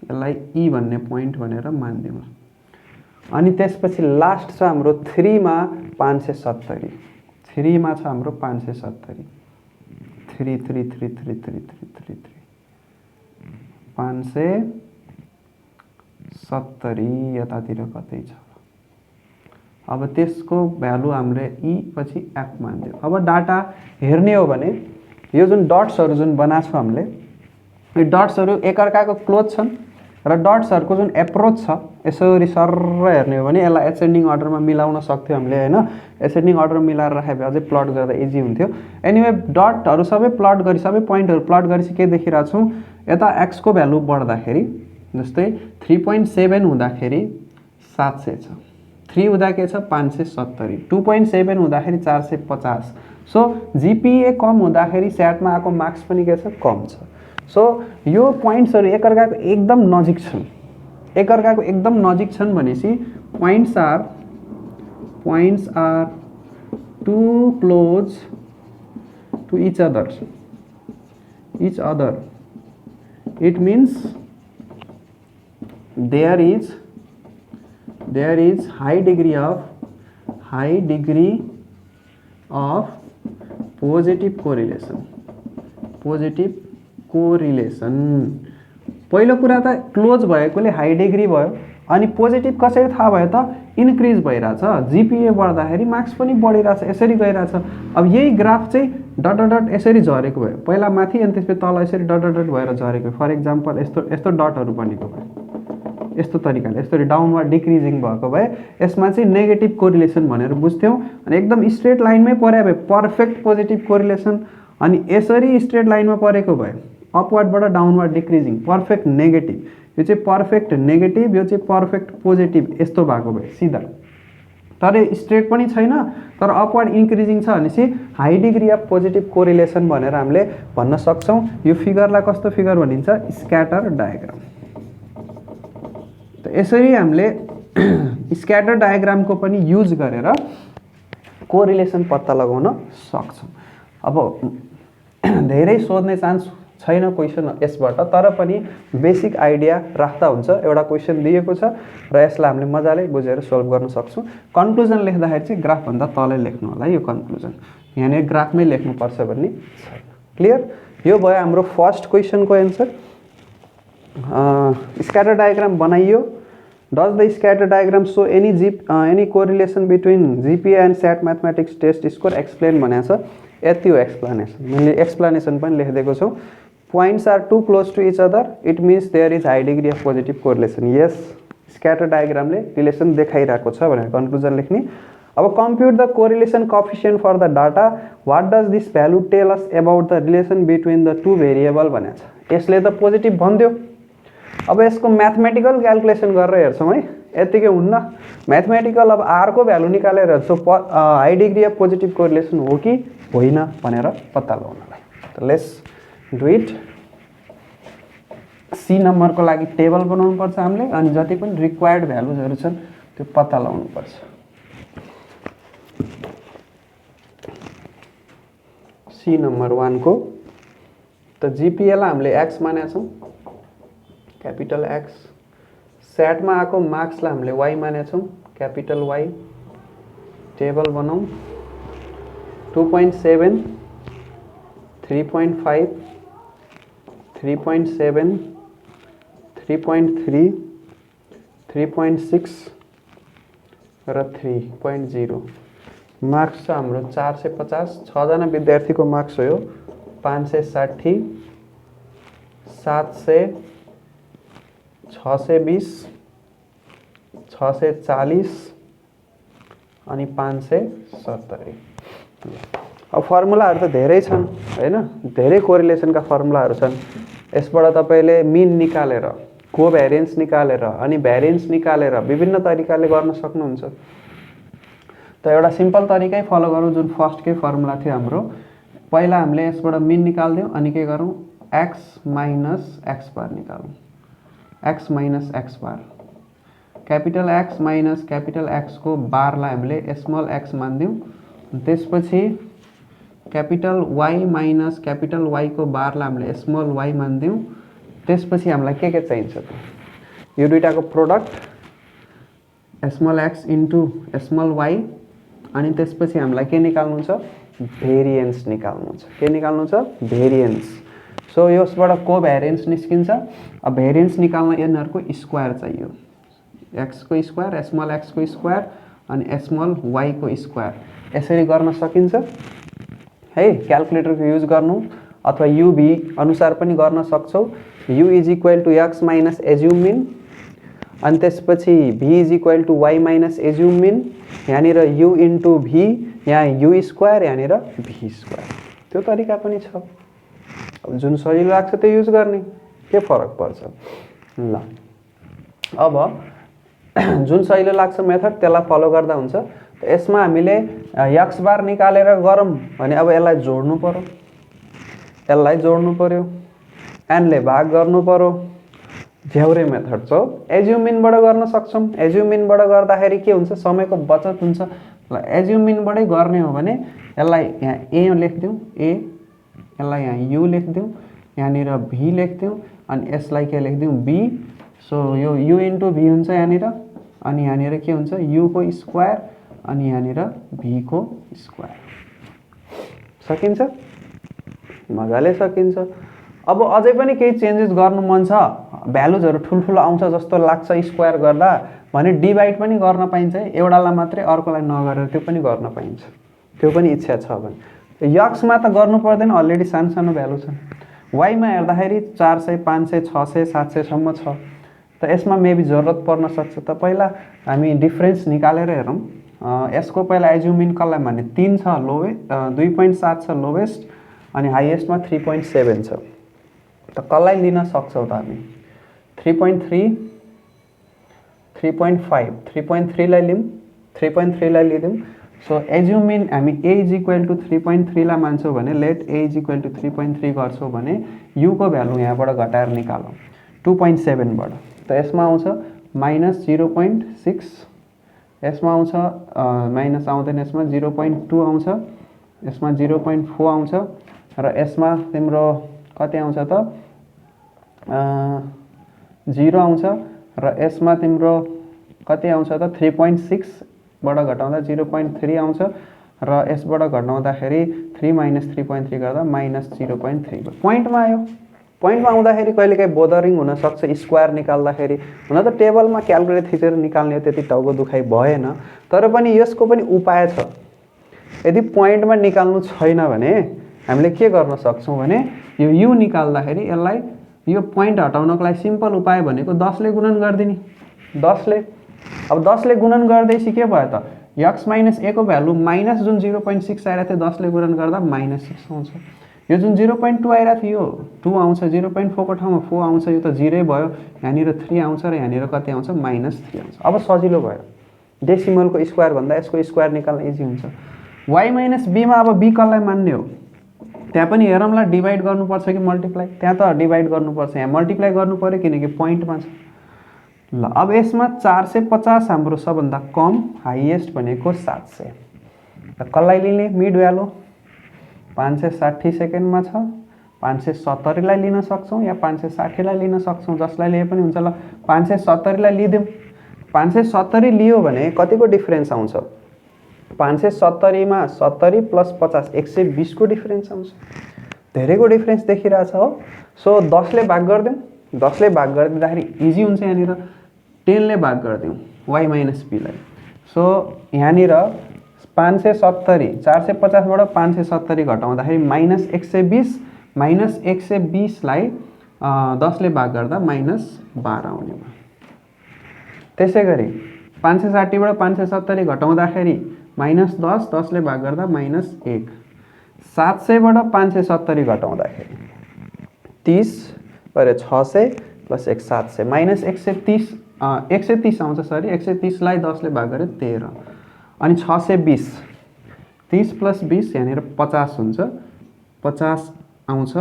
यसलाई ई भन्ने पोइन्ट भनेर मानिदिउँ। अनि त्यसपछि लास्ट छ हाम्रो 3 मा 570, 3 मा छ हाम्रो 570, 570 यतातिर कतै छ। अब त्यसको भ्यालु हामीले ई पछि एफ मानिदियो। अब डाटा हेर्ने हो भने यो जुन डट्सहरु जुन बनाएको छ हामीले, यो डट्सहरु एकअर्काको क्लोज छन् र डट्सहरुको जुन एप्रोच छ यसरी सरर हेर्ने हो भने यसलाई एसेन्डिङ अर्डरमा मिलाउन सक्थ्यो हामीले हैन। एसेन्डिङ अर्डरमा मिलाएर राखे भए अझै प्लट गर्दा इजी हुन्थ्यो। एनीवे डटहरु सबै प्लट गरी सबै पोइन्टहरु प्लट गरी के देखिरहेको छौं, यता x को भ्यालु बढ्दाखेरि जस्तै 3.7 हुँदाखेरि 700 छ, 3 हुँदा के छ 570, 2.7 हुँदाखेरि 450। सो जीपीए कम हुँदाखेरि स्याटमा आएको मार्क्स पनि के छ कम छ। सो यो पोइन्ट्सहरु एकअर्काको एकदम नजिक छन्, एकअर्काको एकदम नजिक छन् भनेपछि points are too close to each other, it means there is high degree of positive correlation। पहिलो कुरा त क्लोज भएकोले हाई डिग्री भयो अनि पोजिटिभ कसरी थाहा भयो त इन्क्रिज भइराछ, जीपीए बढ्दाखेरि मार्क्स पनि बढिराछ, यसरी गइराछ। अब यही ग्राफ चाहिँ डट डट डट यसरी झरेको भयो, पहिला माथि अनि त्यसपछि तल यसरी डट डट डट भएर झरेको। फर एक्जाम्पल यस्तो डटहरु बनेको भयो, यस्तो तरिकाले यसरी डाउनवर्ड डिक्रिजिङ भएको भए यसमा चाहिँ नेगेटिभ कोरिलेसन भनेर बुझ्थ्यौं। अनि एकदम स्ट्रेट लाइनमै परे भए पर्फेक्ट पोजिटिभ कोरिलेसन, अनि यसरी स्ट्रेट लाइनमा परेको भए अपवर्डबाट डाउनवर्ड डिक्रिजिङ पर्फेक्ट नेगेटिभ। यो चाहिँ पर्फेक्ट नेगेटिभ, यो चाहिँ पर्फेक्ट पोजिटिभ यस्तो भएको भए सिधा। तर स्ट्रेट पनि छैन तर अपवर्ड इन्क्रिजिङ छ भनेपछि high degree of positive correlation भनेर हामीले भन्न सक्छौं। यो फिगरलाई कस्तो फिगर भनिन्छ, स्क्याटर डायग्राम। त यसरी हामीले स्क्याटर डायग्रामको पनि युज गरेर कोरिलेसन पत्ता लगाउन सक्छौं। अब धेरै सोध्ने चान्स छैन क्वेशन यसबाट, तर पनि बेसिक आइडिया राख्दा हुन्छ। एउटा क्वेशन दिएको छ र यसलाई हामीले मजाले बुझेर सोल्भ गर्न सक्छौं। कन्क्लुजन लेख्दाखेरि चाहिँ ग्राफ भन्दा तलै लेख्नु होला, यो कन्क्लुजन यहाँ ग्राफमै लेख्नु पर्छ भन्ने छैन। क्लियर? यो भयो हाम्रो फर्स्ट क्वेशनको एन्सर। स्क्याटर डायग्राम बनाइयो। Does the scatter diagram show any correlation between GPA and SAT mathematics test score explain भनेको छ। यति हो एक्सप्लेनेसन। मैले एक्सप्लेनेसन पनि लेखिदिएको छु। Points are too close to each other, it means there is high degree of positive correlation. Yes, scatter diagram ले रिलेसन देखाइरहेको छ भनेर कन्क्लुजन लेख्ने। अब compute the correlation coefficient for the data. What does this value tell us about the relation between the two variable भनेको छ। यसले त पोजिटिभ भन्दियो अब यसको म्याथमेटिकल क्याल्कुलेसन गरेर हेर्छौँ है, यत्तिकै हुन्न। म्याथमेटिकल अब आर को भ्यालु निकालेर हेर्छौँ high degree of positive correlation हो कि होइन भनेर पत्ता लगाउनलाई। त लेट्स डु इट। सी नम्बरको लागि टेबल बनाउनु पर्छ हामीले, अनि जति पनि रिक्वायर्ड भ्यालुजहरू छन् त्यो पत्ता लगाउनु पर्छ। सी नम्बर 1 को त जीपीएलाई हामीले एक्स मानेका छौँ, क्यापिटल एक्स। सेटमा आएको मार्क्सलाई हामीले वाई मानेका छौँ, क्यापिटल वाई। टेबल बनाऊ। 2.7, 3.5, 3.7, 3.3, 3.6 र 3.0। मार्क्स छ हाम्रो 450। 6 जना विद्यार्थीको मार्क्स हो यो। 560, 700, 620, 640 अनि 570। अब फर्मुलाहरू त धेरै छन् हैन, धेरै कोरिलेसनका फर्मुलाहरू छन्। यसबाट तपाईले मिन निकालेर, कोभ्यारिएन्स निकालेर अनि भ्यारिएन्स निकालेर विभिन्न तरिकाले गर्न सक्नुहुन्छ। त एउटा सिम्पल तरिकै फलो गरौँ, जुन फर्स्टकै फर्मुला थियो हाम्रो। पहिला हामीले यसबाट मिन निकाल्दियौँ, अनि के गरौँ, एक्स माइनस एक्स बार निकालौँ। X minus x bar, capital x minus capital x को बारलाई हामीले स्मल एक्स मानिदिउँ। त्यसपछि capital y minus capital y को बारलाई हामीले स्मल वाई मानिदिउँ। त्यसपछि हामीलाई के चाहिन्छ त, यो दुईटाको product small x into small y, अनि त्यसपछि हामीलाई के निकाल्नु छ, भेरिएन्स निकाल्नु छ। के निकाल्नु छ, भेरिएन्स। सो यसबाट कोभ्यारिएन्स निस्किन्छ। अब भेरिएन्स निकाल्न यिनीहरूको स्क्वायर चाहियो, एक्स को स्क्वायर, स्मल एक्स को स्क्वायर अनि स्मल वाई को स्क्वायर। यसरी गर्न सकिन्छ है। क्याल्कुलेटरको युज गर्नु अथवा युभी अनुसार पनि गर्न सक्छौ। U is equal to x minus assume mean, अनि त्यसपछि v is equal to y minus assume mean. यहाँनिर यु इन्टु भी, यहाँ यु स्क्वायर, यहाँनिर भी स्क्वायर। त्यो तरिका पनि छ। अब जुन सजिलो लाग्छ त्यो युज गर्ने, के फरक पर्छ। ल अब जुन सजिलो लाग्छ मेथड त्यसलाई फलो गर्दा हुन्छ। यसमा हामीले एक्स बार निकालेर गरौँ भने अब यसलाई जोड्नु पर्यो, यसलाई जोड्नु पर्यो, एनले भाग गर्नु पर्यो। झ्याउरे मेथड छ। एज्युमिनबाट गर्न सक्छौँ। एज्युमिनबाट गर्दाखेरि के हुन्छ, समयको बचत हुन्छ। ल एज्युमिनबाटै गर्ने हो भने यसलाई यहाँ ए लेखिदिउँ, ए, यसलाई यहाँ यु लेखिदिउँ, यहाँनिर भी लेखिदिउँ, अनि यसलाई के लेखिदिउँ, बी। सो यो यु इन्टु भी हुन्छ यहाँनिर, अनि यहाँनिर के हुन्छ, यु को स्क्वायर अनि यहाँनिर भी को स्क्वायर। सकिन्छ, मजाले सकिन्छ। अब अझै पनि केही चेन्जेस गर्नु मन छ, भ्यालुजहरू ठुल्ठुलो आउँछ जस्तो लाग्छ स्क्वायर गर्दा भने डिभाइड पनि गर्न पाइन्छ। एउटालाई मात्रै अर्कोलाई नगरेर त्यो पनि गर्न पाइन्छ, त्यो पनि इच्छा छ भने। यक्समा त गर्नु पर्दैन, अलरेडी सानो सानो भ्यालु छन्। वाईमा हेर्दाखेरि 400, 500, 600, 700 सम्म छ। त यसमा मेबी जरुरत पर्न सक्छ। त पहिला हामी डिफरेन्स निकालेर हेरौँ। यसको पहिला एज्युमिन कसलाई माने, 3 छ लोवेस्ट, 2.7 छ लोवेस्ट, अनि हाइएस्टमा 3.7 छ। त कसलाई लिन सक्छौँ त हामी, 3.3, 3.5, 3.3 लाई लिउँ, 3.3 लाई लिदिउँ। सो एज्युमिन हामी ए इज इक्वल टु 3.3 लाई मान्छौँ भने, let a is equal to 3.3 गर्छौँ भने यु को भ्यालु यहाँबाट घटाएर निकालौँ 2.7 बाट। त यसमा आउँछ माइनस 0.6, यसमा आउँछ माइनस आउँदैन, यसमा 0.2 आउँछ, यसमा 0.4 आउँछ, र यसमा तिम्रो कति आउँछ त 0 आउँछ, र यसमा तिम्रो कति आउँछ त 3.6 बाट घटाउँदा 0.3 आउँछ, र यसबाट घटाउँदाखेरि 3 माइनस 3.3 गर्दा माइनस 0.3 पोइन्टमा आयो। पोइन्टमा आउँदाखेरि कहिलेकाहीँ बोदरिङ हुनसक्छ स्क्वायर निकाल्दाखेरि। हुन त टेबलमा क्याल्कुलेटर थिचेर निकाल्ने त्यति टाउको दुखाइ भएन, तर पनि यसको पनि उपाय छ। यदि पोइन्टमा निकाल्नु छैन भने हामीले के गर्न सक्छौँ भने यो यु निकाल्दाखेरि यसलाई यो पोइन्ट हटाउनको लागि सिम्पल उपाय भनेको 10 ले गुणन गरिदिने। 10 ले, अब 10 ले गुणन गर्दैछ के भयो त, एक्स माइनस ए को भ्यालु माइनस जुन 0.6 आइरहेको थियो 10 ले गुणन गर्दा माइनस 6 आउँछ। यो जुन 0.2 आइरहेको थियो यो 2 आउँछ, 0.4 को ठाउँमा 4 आउँछ, यो त 0 भयो। यहाँनिर 3 आउँछ र यहाँनिर कति आउँछ -3 आउँछ। अब सजिलो भयो, डेसिमलको स्क्वायर भन्दा यसको स्क्वायर निकाल्न इजी हुन्छ। y - b मा अब b कसलाई मान्ने हो, त्यहाँ पनि हेरौँला डिभाइड गर्नुपर्छ कि मल्टिप्लाई। त्यहाँ त डिभाइड गर्नुपर्छ, यहाँ मल्टिप्लाई गर्नु पर्यो किनकि पोइन्टमा छ। ल अब यसमा 450 हाम्रो सबभन्दा कम, हाइएस्ट भनेको 700। त कसलाई लिने, मिड भ्यालु 560 सेकेन्डमा छ। 570 लाई लिन सक्छौँ या 560 लाई लिन सक्छौँ, जसलाई लिए पनि हुन्छ। ल 570 लाई लिदिउँ। 570 लियो भने कतिको डिफरेन्स आउँछ, 570 मा 70 प्लस 50 120 को डिफरेन्स आउँछ। धेरैको डिफरेन्स देखिरहेछ हो। सो 10 ले भाग गरिदिउँ। 10 ले भाग गरिदिँदाखेरि इजी हुन्छ। यहाँनिर 10 ले भाग गरिदिउँ y - b लाई। सो यहाँनिर 570 450 बाट 570 घटाउँदाखेरि -120, -120 लाई 10 ले भाग गर्दा -12 आउने भयो। त्यसै गरी 560 बाट 570 घटाउँदाखेरि -10, 10 ले भाग गर्दा -1। 700 बाट 570 घटाउँदाखेरि 30 गरे 600 प्लस 1 700 -130 130 आउँछ। सरी 130 लाई 10 ले भाग गरे 13 अनि 620 30 प्लस 20 यहाँनिर 50 हुन्छ। 50 आउँछ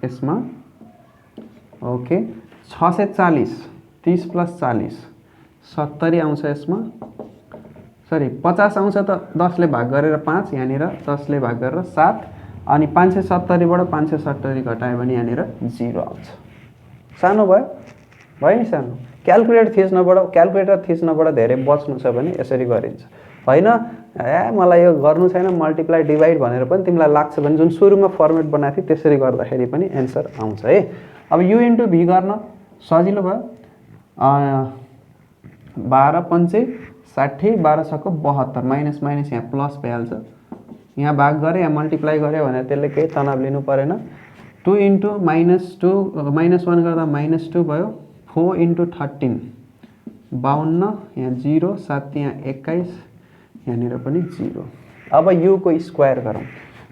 यसमा। ओके 640 30 प्लस 40 70 आउँछ यसमा। सरी 50 आउँछ त 10 ले भाग गरेर 5, यहाँनिर 10 ले भाग गरेर 7 अनि 570 बाट 570 घटायो भने यहाँनिर 0 आउँछ। सानो भयो नि सानो। क्याल्कुलेटर थिच्नबाट धेरै बच्नु छ भने यसरी गरिन्छ। होइन मलाई यो गर्नु छैन मल्टिप्लाई डिभाइड भनेर पनि तिमीलाई लाग्छ भने जुन सुरुमा फर्मेट बनाएको थिए त्यसरी गर्दाखेरि पनि एन्सर आउँछ है। अब u * v गर्न सजिलो भयो। 12 पंचे 60, 12 छको 72, माइनस माइनस यहाँ प्लस भइहाल्छ। यहाँ भाग गरे या मल्टिप्लाई गरे भने त्यसले केही तनाव लिनु परेन। 2 * -1 गर्दा -2 भयो। 4 * 13 52, यहाँ 0, 7 यहाँ 21, यहाँनिर पनि 0। अब u को स्क्वायर गरौँ।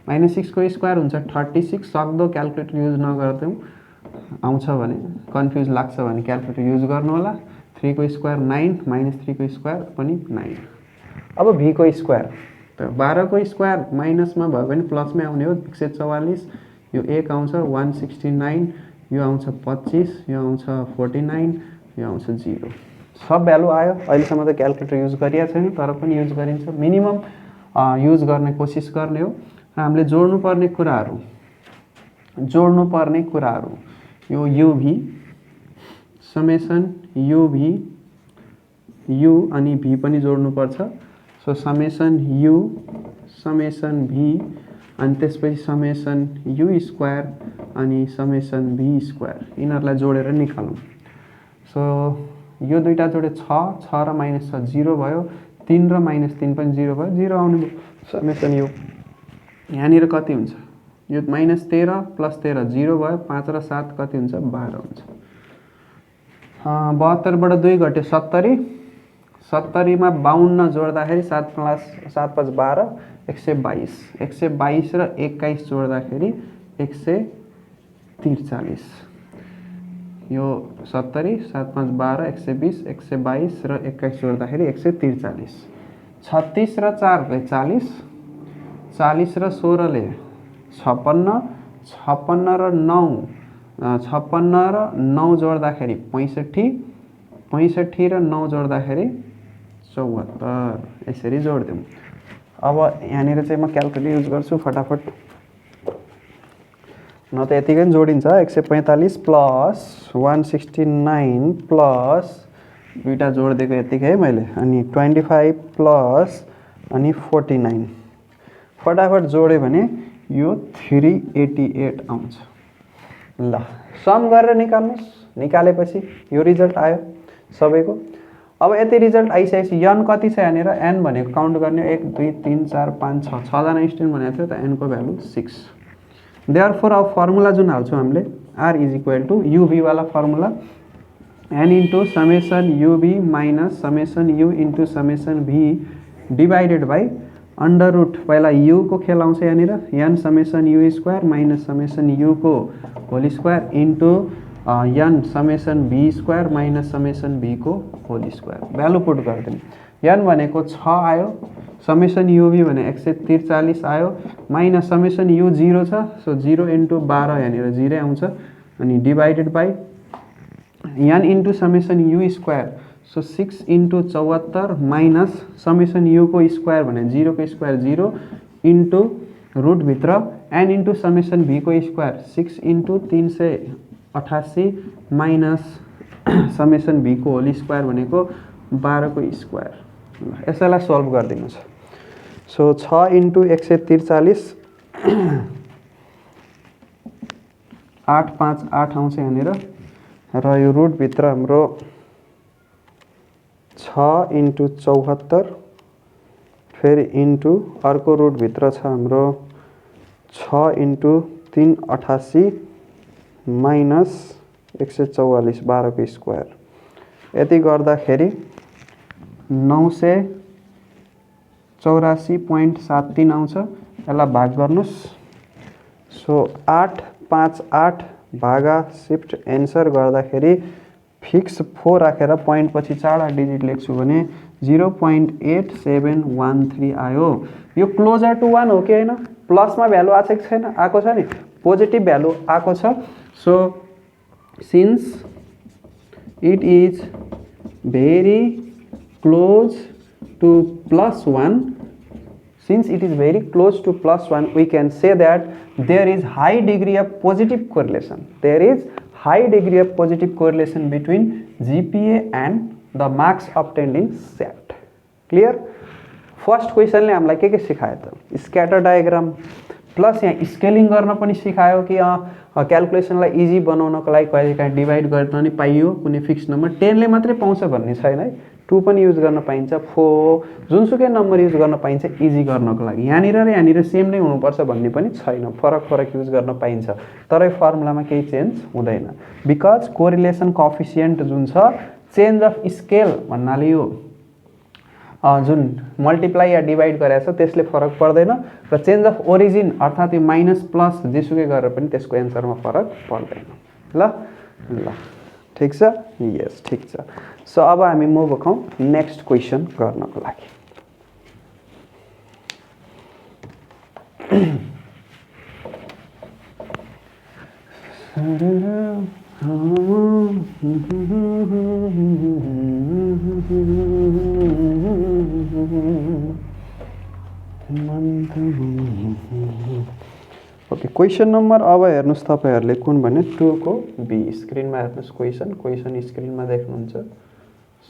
-6 को स्क्वायर हुन्छ 36। सक्दो क्याल्कुलेटर युज नगर्दैनौँ, आउँछ भने कन्फ्युज लाग्छ भने क्याल्कुलेटर युज गर्नु होला। 3 को स्क्वायर 9, -3 को स्क्वायर पनि 9। अब v को स्क्वायर त 12 को स्क्वायर माइनसमा भयो भने प्लसमै आउने हो। 144, यो 1 आउँछ 169, यो आउँछ 25, यो आउँछ 49, यो आउँछ 0। सब भ्यालु आयो। अहिलेसम्म त क्याल्कुलेटर युज गरिएको छैन तर पनि युज गरिन्छ। मिनिमम युज गर्ने कोसिस गर्ने हो। हामीले जोड्नुपर्ने कुराहरू यो uv समेसन uv u अनि v पनि जोड्नुपर्छ। So summation u summation v अनि त्यसपछि समेसन u स्क्वायर अनि समेसन v स्क्वायर, यिनीहरूलाई जोडेर निकालौँ। सो यो दुईटा जोडे 6 र -6 0 भयो। 3 र -3 पनि 0 भयो, 0 आउने भयो। समेसन u यहाँनिर कति हुन्छ, यो -13 प्लस 13 0 भयो। 5 र 7 कति हुन्छ 12 हुन्छ। 72 बाट 2 घट्यो 70, 70 मा 52 जोड्दाखेरि 7 + 5 12, 122, 122 र 21 जोड्दाखेरि 143। यो 70, 7 5 12, 120, 122 र 21 जोड्दाखेरि 143। 36 र 4 ले 40, 40 र 16 ले 56, 56 र 9 56 र 9 जोड्दाखेरि 65, 65 र 9 जोड्दाखेरि 74। यसरी जोड्दिउँ। अब यहाँनिर चाहिँ म क्याल्कुलेटर युज गर्छु फटाफट, न त यतिकै जोडिन्छ। 145 प्लस 169 प्लस दुईटा जोडिदिएको यतिकै है मैले, अनि 25 प्लस अनि 49 फटाफट जोड्यो भने यो 388 आउँछ। ल सम गरेर निकाल्नुहोस्। निकालेपछि यो रिजल्ट आयो सबैको। अब यति रिजल्ट आइसकेपछि n कति छ यहाँनिर, n भनेको काउन्ट गर्ने 1 2 3 4 5 6 6जना स्टुडेन्ट भनेको थियो त n को भ्यालु 6। देयरफोर अब फर्मुला जुन हाल्छौँ हामीले r = uv वाला formula, n * summation uv minus summation u * summation v divided by under root पहिला यू को खेल आउँछ यहाँनिर n summation u square minus summation u को whole square into n summation b square minus summation b को होल स्क्वायर भ्यालु पुट गरिदिनु n भनेको 6 आयो समेसन युभी भने 143 आयो माइनस समेसन यू 0 छ सो 0 इन्टु 12 यहाँनिर 0 आउँछ अनि divided by n into summation u square so 6 into 74 minus summation u को स्क्वायर भने 0 को स्क्वायर 0 इन्टु रुट भित्र n इन्टु समेसन भी को स्क्वायर 6 इन्टु 388 माइनस समेसन भी को होल स्क्वायर भनेको 12 को स्क्वायर यसैलाई सल्भ गरिदिनु छ सो 6 इन्टु 143 858 आउँछ यहाँनिर र यो रुट भित्र हाम्रो 6 इन्टु 74 फेरि इन्टु अर्को रुट भित्र छ हाम्रो 6 इन्टु 388 माइनस 144 12 को स्क्वायर यति गर्दाखेरि 984.73 आउँछ यसलाई भाग गर्नुस् सो 858 भागा शिफ्ट एन्सर गर्दाखेरि फिक्स 4 राखेर पोइन्ट पछि 4 डिजिट लेख्छु भने 0.8713 आयो यो क्लोजर टु 1 हो कि हैन प्लसमा भ्यालु आएको छैन आएको छ नि पोजिटिभ भ्यालु आएको छ so since it is very close to +1 since it is very close to +1 we can say that there is high degree of positive correlation between GPA and the marks obtained in SAT clear first क्वेशनले हामीलाई के सिकायो त स्क्याटर डायग्राम प्लस यहाँ स्केलिङ गर्न पनि सिकायो कि क्याल्कुलेसनलाई इजी बनाउनको लागि कहिलेकाहीँ डिभाइड गर्न पनि पाइयो कुनै फिक्स नम्बर 10 ले मात्रै पाउँछ भन्ने छैन है 2 पनि युज गर्न पाइन्छ 4 जुनसुकै नम्बर युज गर्न पाइन्छ इजी गर्नको लागि यहाँनिर र यहाँनिर सेम नै हुनुपर्छ भन्ने पनि छैन फरक युज गर्न पाइन्छ तरै फर्मुलामा केही चेन्ज हुँदैन बिकज कोरिलेसन कोएफिसिएन्ट जुन छ चेन्ज अफ स्केल भन्नाले यो जुन मल्टिप्लाई या डिभाइड गरेको छ त्यसले फरक पर्दैन र चेन्ज अफ ओरिजिन अर्थात् यो माइनस प्लस जेसुकै गरेर पनि त्यसको एन्सरमा फरक पर्दैन ल ठीक छ यस ठीक छ सो अब हामी मुभ गरौँ नेक्स्ट क्वेशन गर्नको लागि ओके क्वेशन नम्बर अब हेर्नुस् तपाईहरुले कुन भने 2 को बी स्क्रिनमा हेर्नुस् क्वेशन स्क्रिनमा देख्नुहुन्छ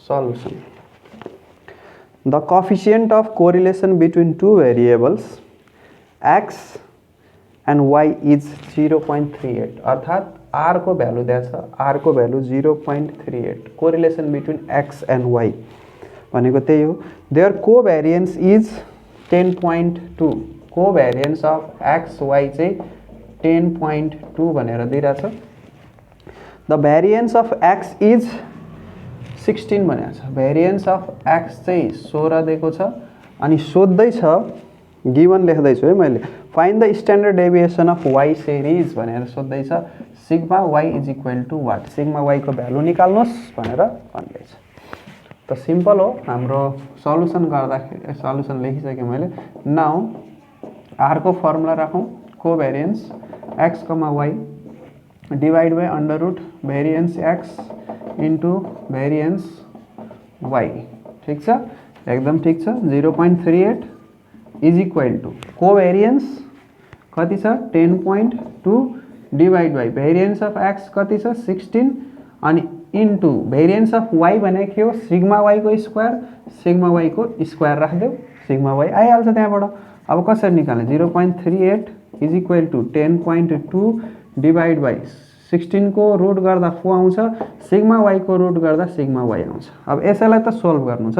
solution the coefficient of correlation between two variables x and y is 0.38 अर्थात r को भ्यालु दिएको छ r को value 0.38 correlation between x and y भनेको त्यही हो there covariance is 10.2 covariance of x y चाहिँ 10.2 भनेर दिइराछ the variance of x is 16 भनेको छ भेरिएन्स अफ x चाहिँ 16 दिएको छ अनि सोध्दै छ गिवन लेख्दै छु है मैले find the standard deviation of y series भनेर सोध्दै छ sigma y is equal to what sigma y को भ्यालु निकाल्नुस् भनेर भन्दै छ त सिम्पल हो हाम्रो सल्युसन गर्दाखेरि सल्युसन लेखिसके मैले नाउ r को फर्मुला राखौं covariance x, y divide by under root variance x into variance y ठीक छ एकदम ठीक छ 0.38 इज इक्वल टु कोभ्यारिएन्स कति छ 10.2 divide by variance of x कति छ 16 अनि इन्टु भेरिएन्स अफ y भनेको के हो सिग्मा y को स्क्वायर राख्देऊ सिग्मा y आइहाल्छ त्यहाँबाट अब कसरी निकाल्ने 0.38 is equal to 10.2 divide by 16 को रुट गर्दा 4 आउँछ सिग्मा y को रुट गर्दा सिग्मा y आउँछ अब यसैलाई त सोल्भ गर्नु छ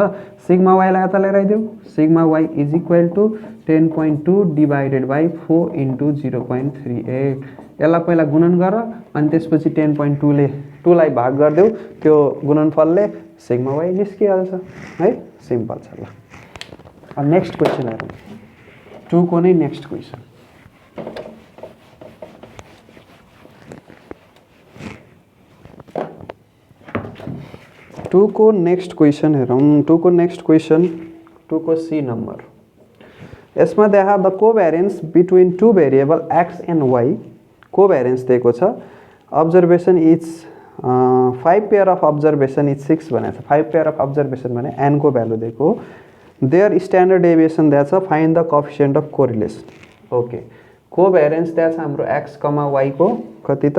सिग्मा y लाई यता लिएर आइदेऊ sigma y is equal to 10.2 divided by 4 into 0.38 यसलाई पहिला गुणन गर अनि त्यसपछि 10.2 ले 2 लाई भाग गर्देऊ त्यो गुणनफलले सिग्मा y निस्किहाल्छ है सिम्पल छ ल नेक्स्ट क्वेसन हेरौँ 2 को नै नेक्स्ट क्वेसन टू को नेक्स्ट क्वेसन हेरौँ 2 को नेक्स्ट क्वेसन 2 को सी नंबर यसमा देखा the covariance between two variable x and y covariance दिएको छ observation is 5 pair of observation is 6 भनेको छ 5 पेयर अफ अब्जर्भेसन भने एन को भ्यालु दिएको देयर स्ट्यान्डर्ड डेभिएसन दिएको छ find the coefficient of correlation okay covariance दिएको छ हाम्रो एक्स कमा वाई को कति त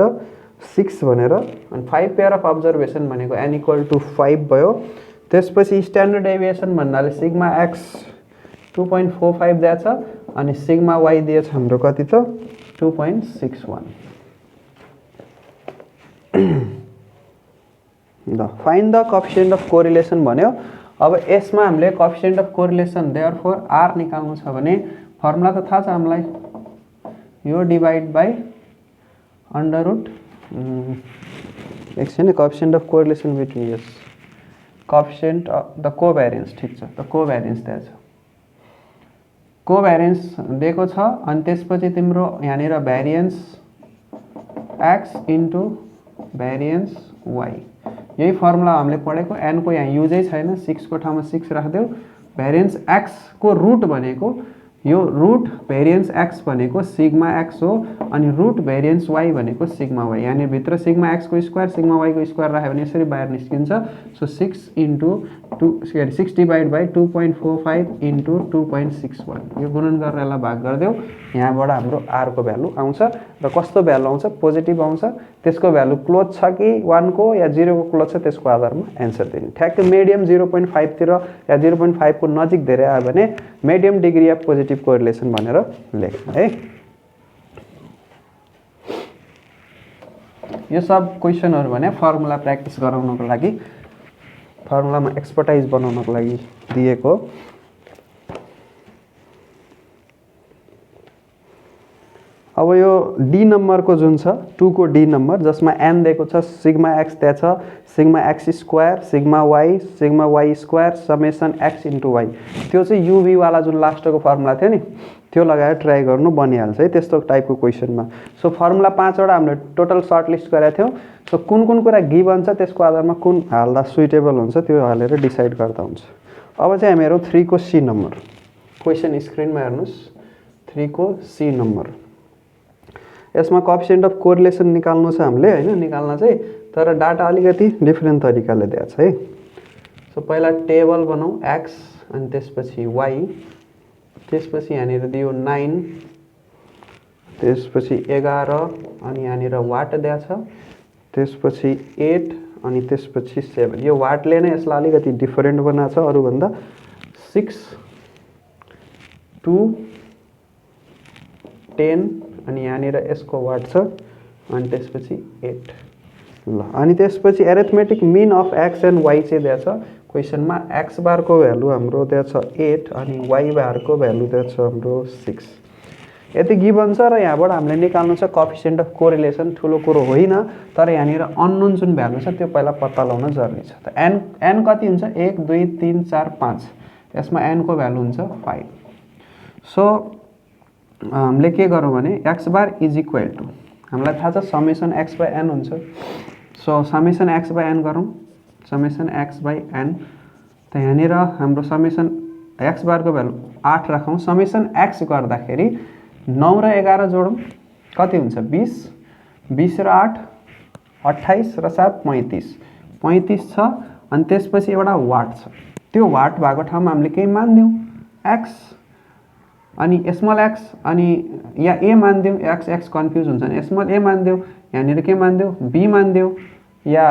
6 भनेर अनि 5 पेयर अफ अब्जर्भेसन भनेको n इक्वल टु 5 भयो त्यसपछि स्ट्यान्डर्ड डेभिएसन भन्नाले सिग्मा एक्स 2.45 दिएको छ अनि सिग्मा वाई दिएछ हाम्रो कति त 2.61 ल find the coefficient of correlation भन्यो अब यसमा हामीले coefficient of correlation therefore r निकाल्नु छ भने फर्मुला त थाहा छ हामीलाई यो डिभाइड बाइ अंडर रुट एकछिन कोएफिसिएन्ट अफ कोरिलेसन बिट्विन यस कोएफिसिएन्ट अफ द कोभ्यारियन्स ठीक छ द कोभ्यारियन्स दिएको छ कोभ्यारियन्स दिएको छ अनि त्यसपछि तिम्रो यहाँनिर भ्यारियन्स एक्स इन्टु भ्यारियन्स वाई यही फर्मुला हामीले पढेको n को यहाँ युजै छैन 6 को ठाउँमा 6 राख्दियौ भ्यारियन्स x को रुट भनेको यो रुट भ्यारियन्स x भनेको सिग्मा x हो अनि रुट भ्यारियन्स y भनेको सिग्मा y यानी भित्र सिग्मा x को स्क्वायर सिग्मा y को स्क्वायर राख्यो भने यसरी बाहिर निस्किन्छ so 6 into 6 divide by 2.45 into 2.61 यो गुणन गरेर यसलाई भाग गरिदेऊ यहाँबाट हाम्रो r को भ्यालु आउँछ र कस्तो भ्यालु आउँछ पोजिटिभ आउँछ त्यसको भ्यालु क्लोज छ कि 1 को या 0 को क्लोज छ त्यसको आधारमा एन्सर दिने ठ्याक्कै मिडियम 0.5 तिर या 0.5 को नजिक धेरै आयो भने medium degree of positive correlation भनेर लेख्नु है यो सब क्वेशनहरु भने फर्मुला प्र्याक्टिस गराउनको लागि फर्मुलामा एक्सपर्टाइज बनाउनको लागि दिएको अब यो डी नम्बर को जुन छ 2 को डी नम्बर जसमा n दिएको छ सिग्मा x त्यहाँ छ sigma x square sigma y square summation x into y त्यो चाहिँ uv वाला जुन लास्टको फर्मुला थियो नि त्यो लगाएर ट्राई गर्नु बनिहाल्छ है त्यस्तो टाइपको क्वेशनमा सो फर्मुला 5 वटा हामीले टोटल सर्ट लिस्ट गरेका थियौ सो कुन कुन कुरा गिभन छ त्यसको आधारमा कुन हाल्दा सुइटेबल हुन्छ त्यो हालेर डिसाइड गर्दा हुन्छ अब चाहिँ हामी हेरौँ 3 को सी नम्बर क्वेशन स्क्रिनमा हेर्नुस् 3 को सी नम्बर यसमा कोएफिसिएन्ट अफ कोरिलेसन निकाल्नु छ हामीले हैन निकाल्न चाहिँ तर डाटा अलिकति डिफरेन्ट तरिकाले दिएको छ है सो पहिला टेबल बनाऊ x अनि त्यसपछि y त्यसपछि यहाँनिर दियो 9 त्यसपछि 11 अनि यहाँनिर वाट दिएको छ त्यसपछि 8 अनि त्यसपछि 7 यो वाटले नै यसलाई अलिकति डिफरेन्ट बनाएको छ अरु भन्दा 6 2 10 अनि यहाँनिर यसको वाट छ अनि त्यसपछि 8 ल अनि त्यसपछि arithmetic mean of x and y चाहिँ दिएको छ क्वेशनमा x बार को भ्यालु हाम्रो दिएको छ 8 अनि y बार को भ्यालु दिएको छ हाम्रो 6 यति गिभन छ र यहाँबाट हामीले निकाल्नु छ कोएफिसिएन्ट अफ कोरिलेसन ठुलो कुरो होइन तर यहाँनिर अननोन जुन भ्यालु छ त्यो पहिला पत्ता लगाउन जरुरी छ त n कति हुन्छ 1 2 3 4 5 यसमा n को भ्यालु हुन्छ 5 सो हामीले के गरौँ भने x bar is equal to हामीलाई थाहा छ समेसन x बाइ n हुन्छ so summation x by n गरौँ समेसन x बाइ n त यहाँनिर हाम्रो समेसन x बार को भ्यालु 8 राखौँ समेसन x गर्दाखेरि 9 र 11 जोडौँ कति हुन्छ 20 20 र 8 28 र 7 35 35 छ अनि त्यसपछि एउटा वाट छ त्यो वाट भएको ठाउँमा हामीले के मान्दियौ x अनि स्मल x अनि या a मान्दियौ x कन्फ्युज हुन्छ नि स्मल a मान्दियौ यहाँनिर के मान्दियौ b मान्दियौ या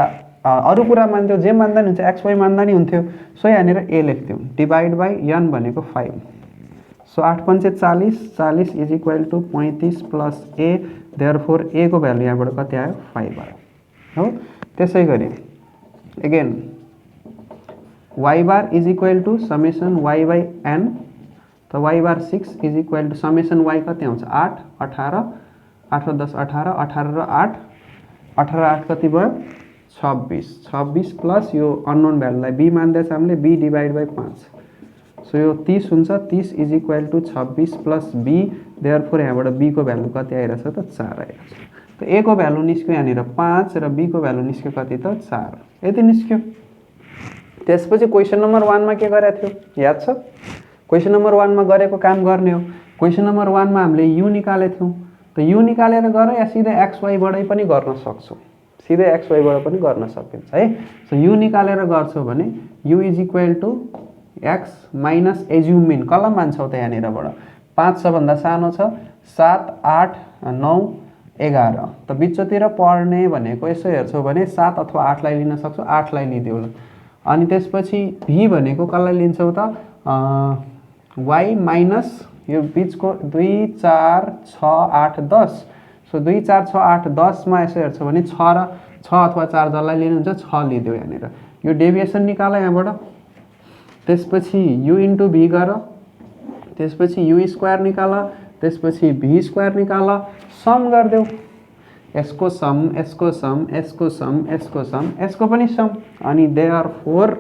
अरु कुरा मान्दियौ जे मान्दा नि हुन्छ xy मान्दा नि हुन्थ्यो सो यहाँनिर a लेख्थ्यौ डिभाइड बाइ n भनेको 5 सो 8 पंचे 40 40 is equal to 35 plus a therefore a को भ्यालु यहाँबाट कति आयो 5 आयो हो त्यसैगरी again y bar is equal to summation y by n तो y bar 6 is equal to summation y कति आउँछ 8 18 8 र 10 18 18 र 8 18 8 कति भयो 26 26 प्लस यो अननोन भ्यालुलाई b मान्दैछ हामीले b डिभाइड बाइ 5 सो यो 30 हुन्छ 30 is equal to 26 plus b therefore यहाँबाट बी को भ्यालु कति आइरहेछ त 4 आइरहेछ त ए को भ्यालु निस्क्यो यहाँनिर 5 र बी को भ्यालु निस्क्यो कति त 4 यति निस्क्यो त्यसपछि क्वेशन नम्बर 1 मा के गरेको थियो याद छ क्वेशन नम्बर 1 मा गरेको काम गर्ने हो क्वेशन नम्बर 1 मा हामीले u निकालेको थियौं त u निकालेर गर या सिधै xy बाटै पनि गर्न सक्छौ सिधै xy बाट पनि गर्न सकिन्छ है सो u निकालेर गर्छौ भने u is equal to x minus assume in column मान्छौ त यहाँनिरबाट 5 सबभन्दा सानो छ 7 8 9 11 त बिचतिर पढ्ने भनेको यसो हेर्छौ भने 7 अथवा 8 लाई लिन सक्छौ 8 लाई लिदियौ ल अनि त्यसपछि v भनेको कसलाई लिन्छौ त y माइनस यो बीचको 2 4 6 8 10 सो 2 4 6 8 10 मा यसो हेर्छौ भने 6 र 6 अथवा 4 जसलाई लिनुहुन्छ 6 लिदियौ यहाँनिर यो डेभिएसन निकाल यहाँबाट त्यसपछि u इन्टु v गर त्यसपछि u स्क्वायर निकाल त्यसपछि v स्क्वायर निकाल सम गर्देऊ यसको सम यसको सम यसको सम यसको सम यसको पनि सम अनि देयरफोर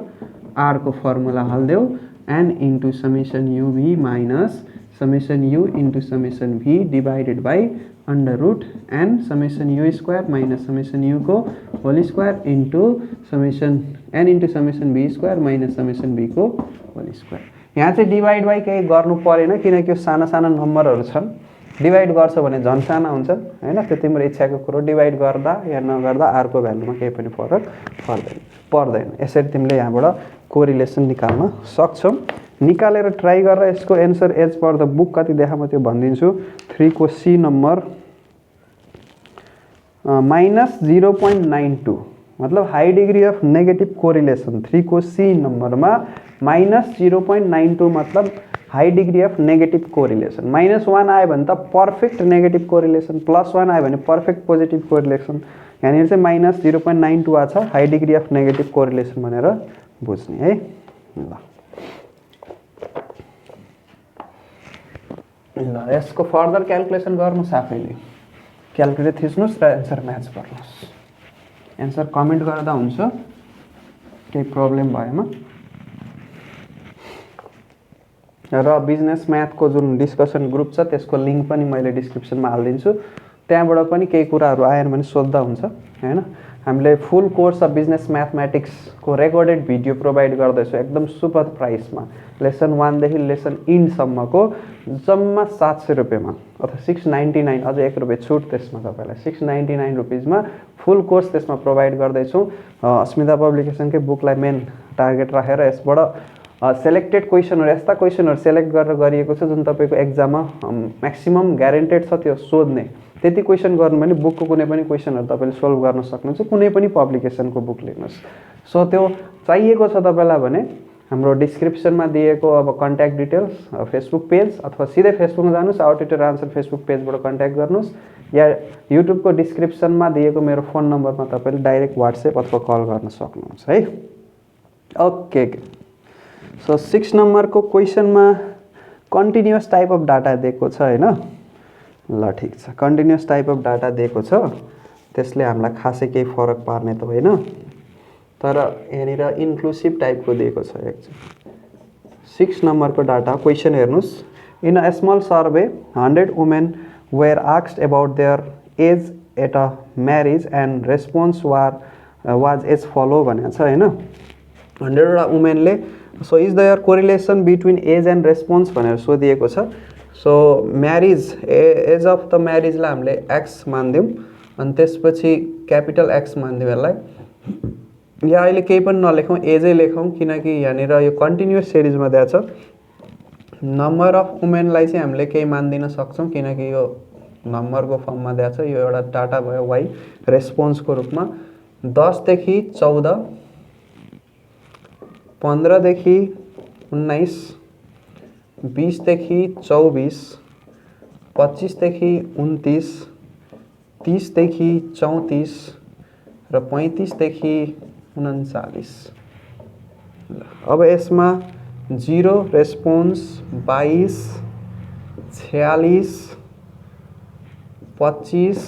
r को फर्मुला हाल्देऊ n into summation uv minus summation u into summation v divided by under root n summation u square minus summation u को whole square into summation n into summation v square minus summation v को होल स्क्वायर यहाँ चाहिँ डिवाइड बाई केही गर्नु परेन किनकि यो साना साना नम्बरहरू छन् डिवाइड गर्छ भने झन् साना हुन्छन् हैन त्यो तिम्रो इच्छाको कुरो डिवाइड गर्दा या नगर्दा r को भ्यालुमा केही पनि फरक पर्दैन यसरी तिमीले यहाँबाट कोरिलेसन निकाल्न सक्छौ निकालेर ट्राई गरेर यसको answer as per the book कति देखा म त्यो भनिदिन्छु 3 को सी नम्बर माइनस 0.92 मतलब high degree of negative correlation 3 को सी नम्बरमा माइनस 0.92 मतलब high degree of negative correlation -1 आयो भने त पर्फेक्ट नेगेटिभ कोरिलेसन +1 आयो भने पर्फेक्ट पोजिटिभ कोरिलेसन यहाँनिर चाहिँ माइनस 0.92 आछ high degree of negative correlation भनेर बुझ्ने है ल यसको फर्दर क्याल्कुलेसन गर्नुस् आफैले क्याल्कुलेटर थिच्नुस् र आन्सर म्याच गर्नुस् आन्सर कमेन्ट गर्दा हुन्छ केही प्रब्लम भएमा र बिजनेस म्याथको जुन डिस्कसन ग्रुप छ त्यसको लिंक पनि मैले डिस्क्रिप्सनमा हाल्दिन्छु त्यहाँबाट पनि केही कुराहरू आएन भने सोध्दा हुन्छ हैन हामीले फुल कोर्स अफ बिजनेस म्याथमेटिक्स को रेकर्डेड भिडियो प्रोवाइड गर्दैछौँ एकदम सुपर प्राइसमा लेसन 1 देखि लेसन इन सम्मको जम्मा 700 रुपैयाँमा अथवा 699 अझ 1 रुपैयाँ छुट त्यसमा तपाईलाई 699 रुपैयाँमा फुल कोर्स त्यसमा प्रोवाइड गर्दैछौँ अस्मिता पब्लिकेसनकै बुकलाई मेन टार्गेट राखेर यसबाट सेलेक्टेड क्वेशनहरु यस्ता क्वेशनहरु सेलेक्ट गरेर गरिएको छ जुन तपाईको एक्जाममा म्याक्सिमम ग्यारेन्टेड छ त्यो सोध्ने त्यति क्वेशन गर्नु भने बुकको कुनै पनि क्वेशनहरु तपाईले सोल्भ गर्न सक्नुहुन्छ कुनै पनि पब्लिकेसनको बुक लिनुस् सो त्यो चाहिएको छ तपाईलाई भने हाम्रो डिस्क्रिप्सनमा दिएको अब कन्ट्याक्ट डिटेल्स फेसबुक पेज अथवा सिधै फेसबुकमा जानुस् आउटलेटर आन्सर फेसबुक पेजबाट कन्ट्याक्ट गर्नुस् या युट्युबको डिस्क्रिप्सनमा दिएको मेरो फोन नम्बरमा तपाईले डाइरेक्ट व्हाट्सएप अथवा कल गर्न सक्नुहुन्छ है ओके सो 6 नम्बरको क्वेशनमा कन्टिन्युअस टाइप अफ डाटा दिएको छ हैन ल ठीक छ कन्टिन्युअस टाइप अफ डाटा दिएको छ त्यसले हामीलाई खासै केही फरक पार्ने त होइन तर यहाँनिर इन्क्लुसिभ टाइपको दिएको छ एकचोटि 6 नम्बरको डाटा क्वेशन हेर्नुस् in a small survey 100 women were asked about their age at a marriage and response was as follow भनेको छ हैन 100 वटा वुमेनले so is there correlation between age and response भनेर सोधिएको छ so marriage age of the म्यारेजलाई हामीले एक्स मान्दियौं अनि त्यसपछि क्यापिटल एक्स मान्दियौं यसलाई या अहिले केही पनि नलेखौं एजै लेखौं किनकि यहाँनिर यो कन्टिन्युअस सिरिजमा दिएको छ नम्बर अफ वुमेनलाई चाहिँ हामीले केही मान्दिन सक्छौं किनकि यो नम्बरको फर्ममा दिएको छ यो एउटा डाटा भयो वाइ रेस्पोन्सको रूपमा 10 देखि 14 15 देखि 19 20 देखि 24 25 देखि 29 30 देखि 34 र 35 देखि 39 अब यसमा 0 रेस्पोन्स 22 46 25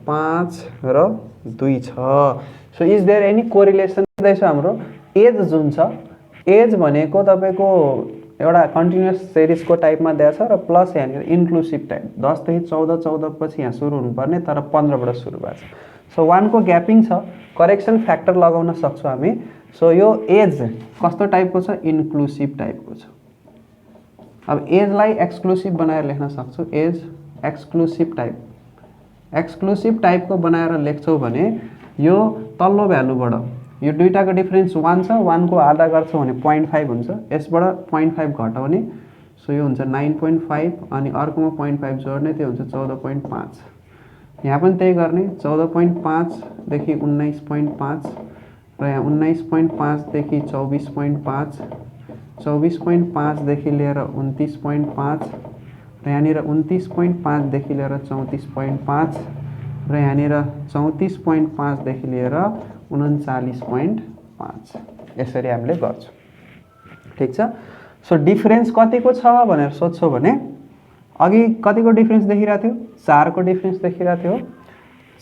5 र 2 छ so is there any correlation दिँदैछ हाम्रो एज जुन छ एज भनेको तपाईँको एउटा कन्टिन्युअस सिरिजको टाइपमा दिएछ र प्लस यहाँनिर इन्क्लुसिभ टाइप 10 देखि 14 14 पछि यहाँ सुरु हुनुपर्ने तर 15 बाट सुरु भएको छ। सो 1 को ग्यापिङ छ, करेक्सन फ्याक्टर लगाउन सक्छौँ हामी। सो यो एज कस्तो टाइपको छ, इन्क्लुसिभ टाइपको छ। अब एजलाई एक्सक्लुसिभ बनाएर लेख्न सक्छु, एज एक्सक्लुसिभ टाइप। एक्सक्लुसिभ टाइपको बनाएर लेख्छौँ भने यो तल्लो भ्यालुबाट यो दुईटाको डिफरेन्स 1 छ, 1 को आधा गर्छौँ भने 0.5 हुन्छ, यसबाट 0.5 घटाउने, सो यो हुन्छ 9.5 अनि अर्कोमा 0.5 जोड्ने, त्यो हुन्छ 14.5। यहाँ पनि त्यही गर्ने, 14.5 देखि 19.5 र यहाँ 19.5 देखि 24.5, 24.5 देखि लिएर 29.5 र यहाँनिर 29.5 देखि लिएर 34.5 र यहाँनिर 34.5 देखि लिएर 39.5। यसरी हामीले गर्छौँ, ठिक छ। सो डिफरेन्स कतिको छ भनेर सोध्छौँ भने अघि कतिको डिफरेन्स देखिरहेको थियो, 4 को डिफरेन्स देखिरहेको थियो,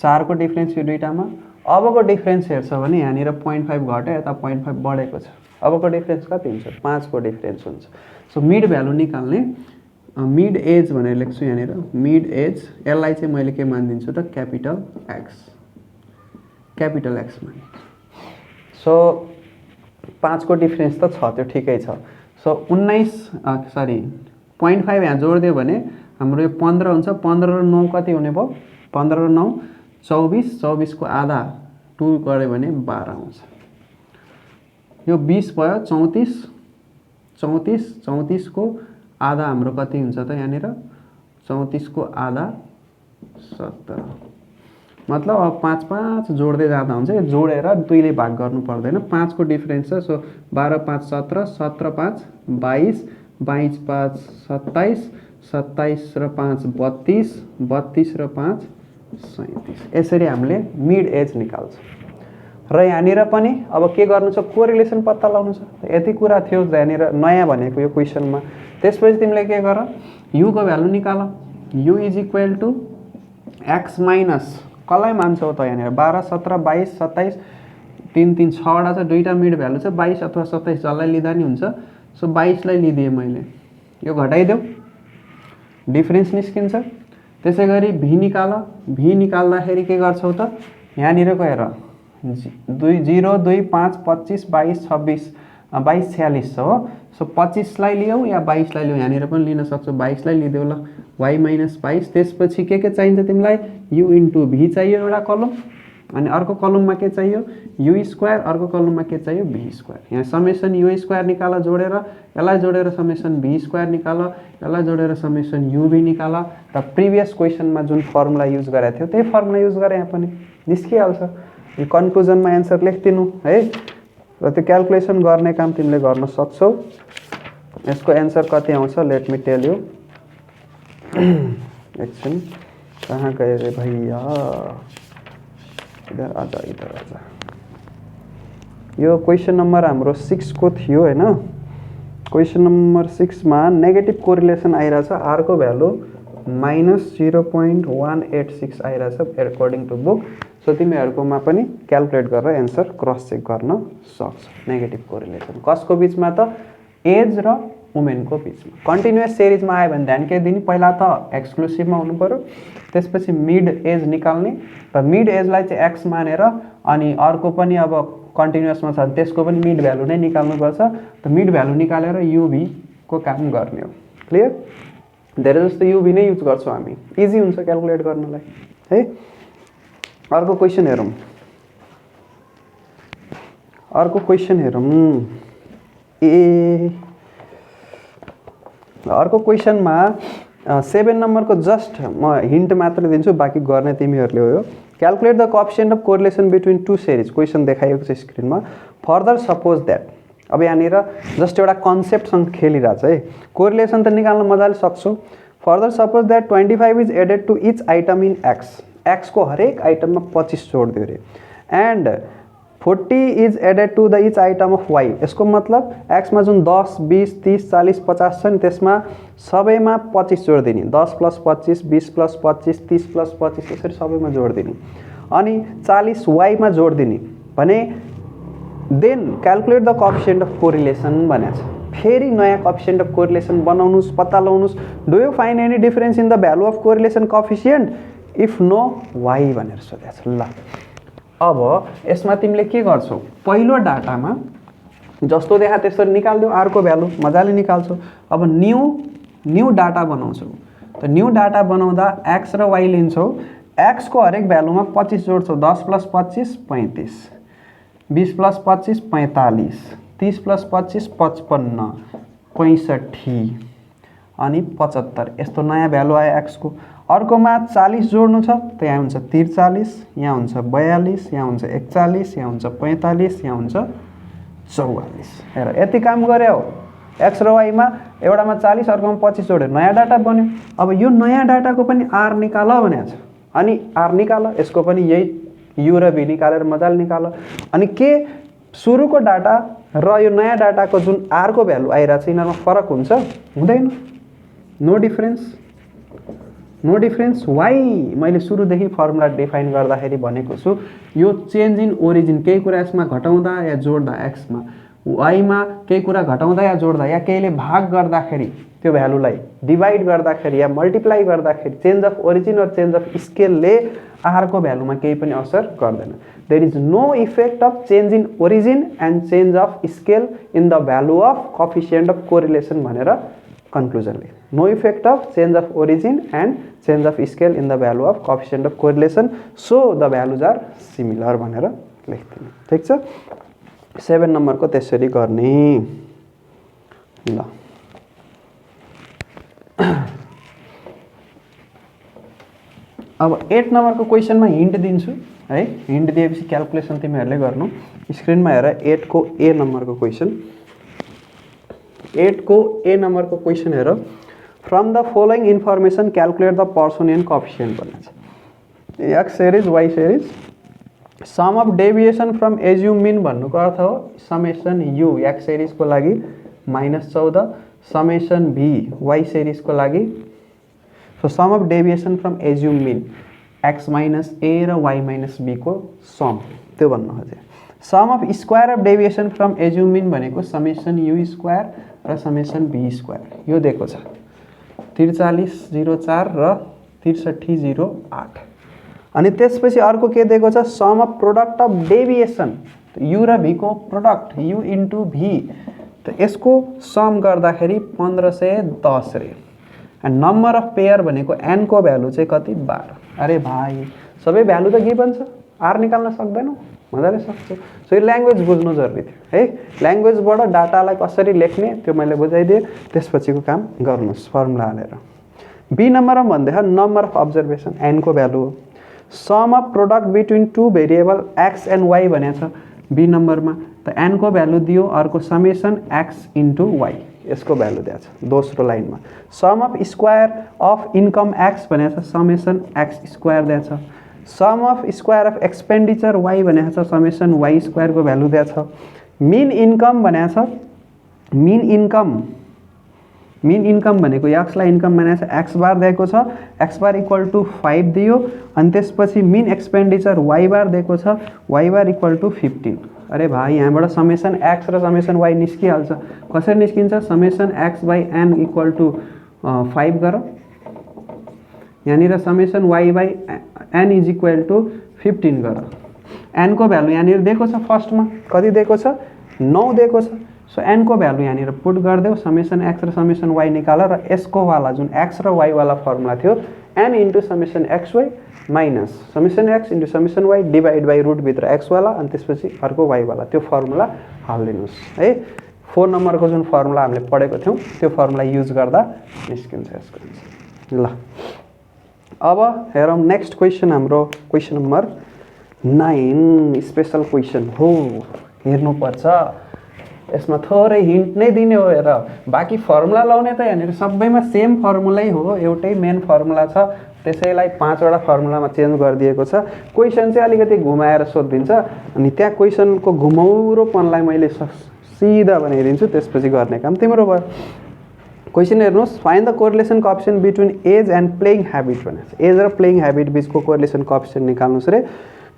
4 को डिफरेन्स यो दुईटामा। अबको डिफरेन्स हेर्छ भने यहाँनिर 0.5 घट्यो, यता 0.5 बढेको छ। अबको डिफरेन्स कति हुन्छ, 5 को डिफरेन्स हुन्छ। सो मिड भ्यालु निकाल्ने, मिड एज भनेर लेख्छु यहाँनिर, मिड एज, यसलाई चाहिँ मैले के मानिदिन्छु त, क्यापिटल एक्स, क्यापिटल एक्स मानिदिन्छु। सो 5 को डिफरेन्स त छ, त्यो ठिकै छ। सो 0.5 यहाँ जोडिदियो भने हाम्रो यो 15 हुन्छ, 15 र 9 कति हुने भयो, 15 र 9 24, 24 को आधा 2 गऱ्यो भने 12 आउँछ। यो 20 भयो, 34, 34, 34 को आधा हाम्रो कति हुन्छ त यहाँनिर, 34 को आधा 17। मतलब अब 5 5 जोड्दै जाँदा हुन्छ, यो जोडेर 2 ले भाग गर्नु पर्दैन। 5 को डिफरेन्स छ, सो 12 5 17, 17 5 22, 22 5 27, 27 र 5 32, 32 र 5 37। यसरी हामीले मिड एज निकाल्छौँ। र यहाँनिर पनि अब के गर्नु छ, कोरिलेसन पत्ता लगाउनु छ। यति कुरा थियो यहाँनिर नयाँ भनेको यो क्वेसनमा। त्यसपछि तिमीले के गर, यु को भ्यालु निकाल, u is equal to x minus, कसलाई मान्छौ त यहाँनिर 12 17 22 27, 3 3 6 वटा छ, दुईटा मिड भ्यालु छ, 22 अथवा 27 जसलाई लिँदा नि हुन्छ। सो 22 लाई लिदिएँ मैले, यो घटाइदेऊ, डिफरेन्स निस्किन्छ। त्यसै गरी भी निकाल, भी निकाल्दाखेरि के गर्छौ त, यहाँनिरको हेर 2 0 2 5 25 22 26 22 46 छ हो। सो 25 लाई लियौ या 22 लाई लियौ, यहाँनिर पनि लिन सक्छौ, 22 लाई लिदेऊ ल, y माइनस 22। त्यसपछि के चाहिन्छ तिमीलाई, u इन्टु भी चाहियो एउटा कलम, अनि अर्को कलममा के चाहियो, u स्क्वायर, अर्को कलममा के चाहियो, v स्क्वायर। यहाँ समेसन u स्क्वायर निकाल जोडेर, यसलाई जोडेर समेसन v स्क्वायर निकाल, यसलाई जोडेर समेसन uv निकाल। र प्रिभियस क्वेसनमा जुन फर्मुला युज गरेको थियो त्यही फर्मुला युज गरे, यहाँ पनि निस्किहाल्छ। यो कन्क्लुजनमा एन्सर लेखिदिनु है, र त्यो क्याल्कुलेसन गर्ने काम तिमीले गर्न सक्छौ। यसको एन्सर कति आउँछ, लेट मी टेल यू। एकछिन, कहाँ गए रे भैया, इधर आजा, इधर आजा। यो क्वेसन नम्बर हाम्रो 6 को थियो हैन। क्वेसन नम्बर 6 मा नेगेटिभ कोरिलेसन आइरहेछ, आर को भ्यालु -0.186 आइरहेछ अकर्डिङ टु बुक। सो तिमीहरुकोमा पनि क्याल्कुलेट गरेर एन्सर क्रस चेक गर्न सक्छ। नेगेटिभ कोरिलेसन कसको बीचमा त, एज र वुमेनको बीचमा। कन्टिन्युअस सिरिजमा आयो भने ध्यान के दिने, पहिला त एक्सक्लुसिभमा हुनु पर्यो, त्यसपछि मिड एज निकाल्ने, र मिड एजलाई चाहिँ एक्स मानेर, अनि अर्को पनि अब कन्टिन्युअसमा छ त्यसको पनि मिड भ्यालु नै निकाल्नुपर्छ। त मिड भ्यालु निकालेर युभी को काम गर्ने हो। क्लियर? धेरै जस्तो युभी नै युज गर्छौँ हामी, इजी हुन्छ क्याल्कुलेट गर्नलाई है। अर्को क्वेसन हेरौँ, अर्को क्वेसन हेरौँ। अर्को क्वेसनमा 7 नम्बरको जस्ट म हिन्ट मात्र दिन्छु, बाँकी गर्ने तिमीहरूले हो। Calculate the coefficient of correlation between two series. Question देखाइएको छ स्क्रिनमा। फर्दर सपोज दैट, अब यहाँनिर जस्ट एउटा कन्सेप्टसँग खेलिरहेछ है। कोरिलेसन त निकाल्न मजाले सक्छौ। Further suppose that 25 is added to each item in x, x को हरेक आइटममा 25 जोड दियो रे, and 40 is added to the each item of y. यसको मतलब एक्समा जुन 10 20 30 40 50 छ नि, त्यसमा सबैमा 25 जोड दिने, 10 + 25 20 + 25 30 + 25 यसरी सबैमा जोड दिने। अनि 40 वाईमा जोड दिने भने then calculate the coefficient of correlation भनेको छ। फेरि नयाँ कोएफिसिएन्ट अफ कोरिलेसन बनाउनुस्, पत्ता लगाउनुस्। Do you find any difference in the value of correlation coefficient? If no why भनेर सोधेको छ। ल अब यसमा तिमीले के गर्छौ, पहिलो डाटामा जस्तो देखा त्यसरी निकाल्दियो, आरको भ्यालु मजाले निकाल्छौ। अब न्यू डाटा बनाउँछौ। त न्यू डाटा बनाउँदा एक्स र वाइ लिन्छौ। एक्स को हरेक भ्यालुमा 25 जोड्छौ। 10 + 25 35, 20 + 25 45, 30 + 25 55, 65 अनि 75 यस्तो नयाँ भ्यालु आयो एक्स को। अर्कोमा 40 जोड्नु छ त यहाँ हुन्छ 43, यहाँ हुन्छ 42, यहाँ हुन्छ 41, यहाँ हुन्छ 45, यहाँ हुन्छ 44। हेर यति काम गरे हो। एक्स र वाइमा एउटामा 40 अर्कोमा 25 जोड्यो, नयाँ डाटा बन्यो। अब यो नयाँ डाटाको पनि आर निकाल भनेको छ। अनि आर निकाल, यसको पनि यही यु र भी निकालेर मजाले निकाल। अनि के सुरुको डाटा र यो नयाँ डाटाको जुन आर को भ्यालु आइरहेको छ यिनीहरूमा फरक हुन्छ? हुँदैन। No difference. No difference why मैले सुरुदेखि फर्मुला डिफाइन गर्दाखेरि भनेको छु, यो चेन्ज इन ओरिजिन केही कुरा यसमा घटाउँदा या जोड्दा एक्समा, वाइमा केही कुरा घटाउँदा या जोड्दा या केहीले भाग गर्दाखेरि त्यो भ्यालुलाई डिभाइड गर्दाखेरि या मल्टिप्लाई गर्दाखेरि चेन्ज अफ ओरिजिन र चेन्ज अफ स्केलले आरको भ्यालुमा केही पनि असर गर्दैन। There is no effect of change in origin and change of scale in the value of coefficient of correlation भनेर कन्क्लुजनले। No effect of change of origin and change of scale in the value of coefficient of correlation, so the values are similar भनेर लेख्दिनु। ठिक छ। 7 नम्बरको त्यसरी गर्ने। ल अब 8 नम्बरको क्वेसनमा हिन्ट दिन्छु है। हिन्ट दिएपछि क्याल्कुलेसन तिमीहरूले गर्नु। स्क्रिनमा हेर 8 को ए नम्बरको क्वेसन। 8 को ए नम्बरको क्वेसन हेर। From the following information calculate the Pearsonian coefficient भनेको छ। X series y series sum of deviation from assume mean भन्नुको अर्थ हो समेसन यु एक्स सिरिजको लागि -14, समेसन भी वाइ सिरिजको लागि। So sum of deviation from assume mean x -a र वाइ -b को सम, त्यो भन्नु खोजे। Sum of square of deviation from assume mean भनेको समेसन यु स्क्वायर र समेसन भी स्क्वायर। यो दिएको छ 4304 र 6308। अनि त्यसपछि अर्को के दिएको छ, sum of product of deviation u र भी को प्रोडक्ट यु इन्टु भी, त यसको सम गर्दाखेरि 1510 रे। एन्ड नम्बर अफ पेयर भनेको एन को भ्यालु चाहिँ कति 12। अरे भाइ सबै भ्यालु त गिभन छ, आर निकाल्न सक्दैनौ? मजाले सक्छौ। सो यो ल्याङ्ग्वेज बुझ्नु जरुरी थियो है। ल्याङ्ग्वेजबाट डाटालाई कसरी लेख्ने त्यो मैले बुझाइदिएँ। त्यसपछिको काम गर्नुस् फर्मुला हालेर। बी नम्बरमा भन्दै नम्बर अफ अब्जर्भेसन एन को भ्यालु हो। Sum of product between two variable x and y भनेको छ बी नम्बरमा। त एन को भ्यालु दियो, अर्को समेसन एक्स इन्टु वाइ यसको भ्यालु दिएको छ दोस्रो लाइनमा। Sum of square of income x भनेको छ समेसन एक्स स्क्वायर दिएको छ। Sum of square of expenditure y भनेको छ समेसन वाइ स्क्वायरको भ्यालु दिएको छ। मिन इन्कम भनेको छ मिन इन्कम भनेको एक्सलाई इन्कम भनेको छ एक्स बार दिएको छ, एक्स बार इक्वल टु 5 दियो। अनि त्यसपछि मिन एक्सपेन्डिचर वाइ बार दिएको छ, वाइ बार इक्वल टु 15। अरे भाइ यहाँबाट समेसन एक्स र समेसन वाइ निस्किहाल्छ। कसरी निस्किन्छ? Summation x by n equal to 5 गर, यहाँनिर summation y by n is equal to 15 गर। एन को भ्यालु यहाँनिर दिएको छ, फर्स्टमा कति दिएको छ 9 दिएको छ। सो एन को भ्यालु यहाँनिर पुट गरिदेऊ, समेसन एक्स र समेसन वाइ निकाल र यसको वाला जुन एक्स र वाइ वाला फर्मुला थियो n into summation x y minus summation x into summation y divide by रुटभित्र एक्स वाला अनि त्यसपछि अर्को वाइ वाला, त्यो फर्मुला हालिदिनुहोस् है। 4 नम्बरको जुन फर्मुला हामीले पढेको थियौँ त्यो फर्मुला युज गर्दा निस्किन्छ यसको। ल अब हेरौँ नेक्स्ट क्वेसन। हाम्रो क्वेसन नम्बर 9 स्पेसल क्वेसन हो, हेर्नुपर्छ। यसमा थोरै हिन्ट नै दिने हो। हेर बाँकी फर्मुला लाउने त यहाँनिर सबैमा सेम फर्मुलै हो, एउटै मेन फर्मुला छ, त्यसैलाई 5 वटा फर्मुलामा चेन्ज गरिदिएको छ। क्वेसन चाहिँ अलिकति घुमाएर सोधिदिन्छ अनि त्यहाँ क्वेसनको घुमौरोपनलाई मैले सिधा बनाइदिन्छु, त्यसपछि गर्ने काम तिम्रो भयो। क्वेसन हेर्नुहोस्, find the correlation coefficient between age and playing habit भनेको छ। एज र प्लेइङ ह्याबिट बिचको कोरिलेसन कोएफिसिएन्ट निकाल्नुहोस् रे।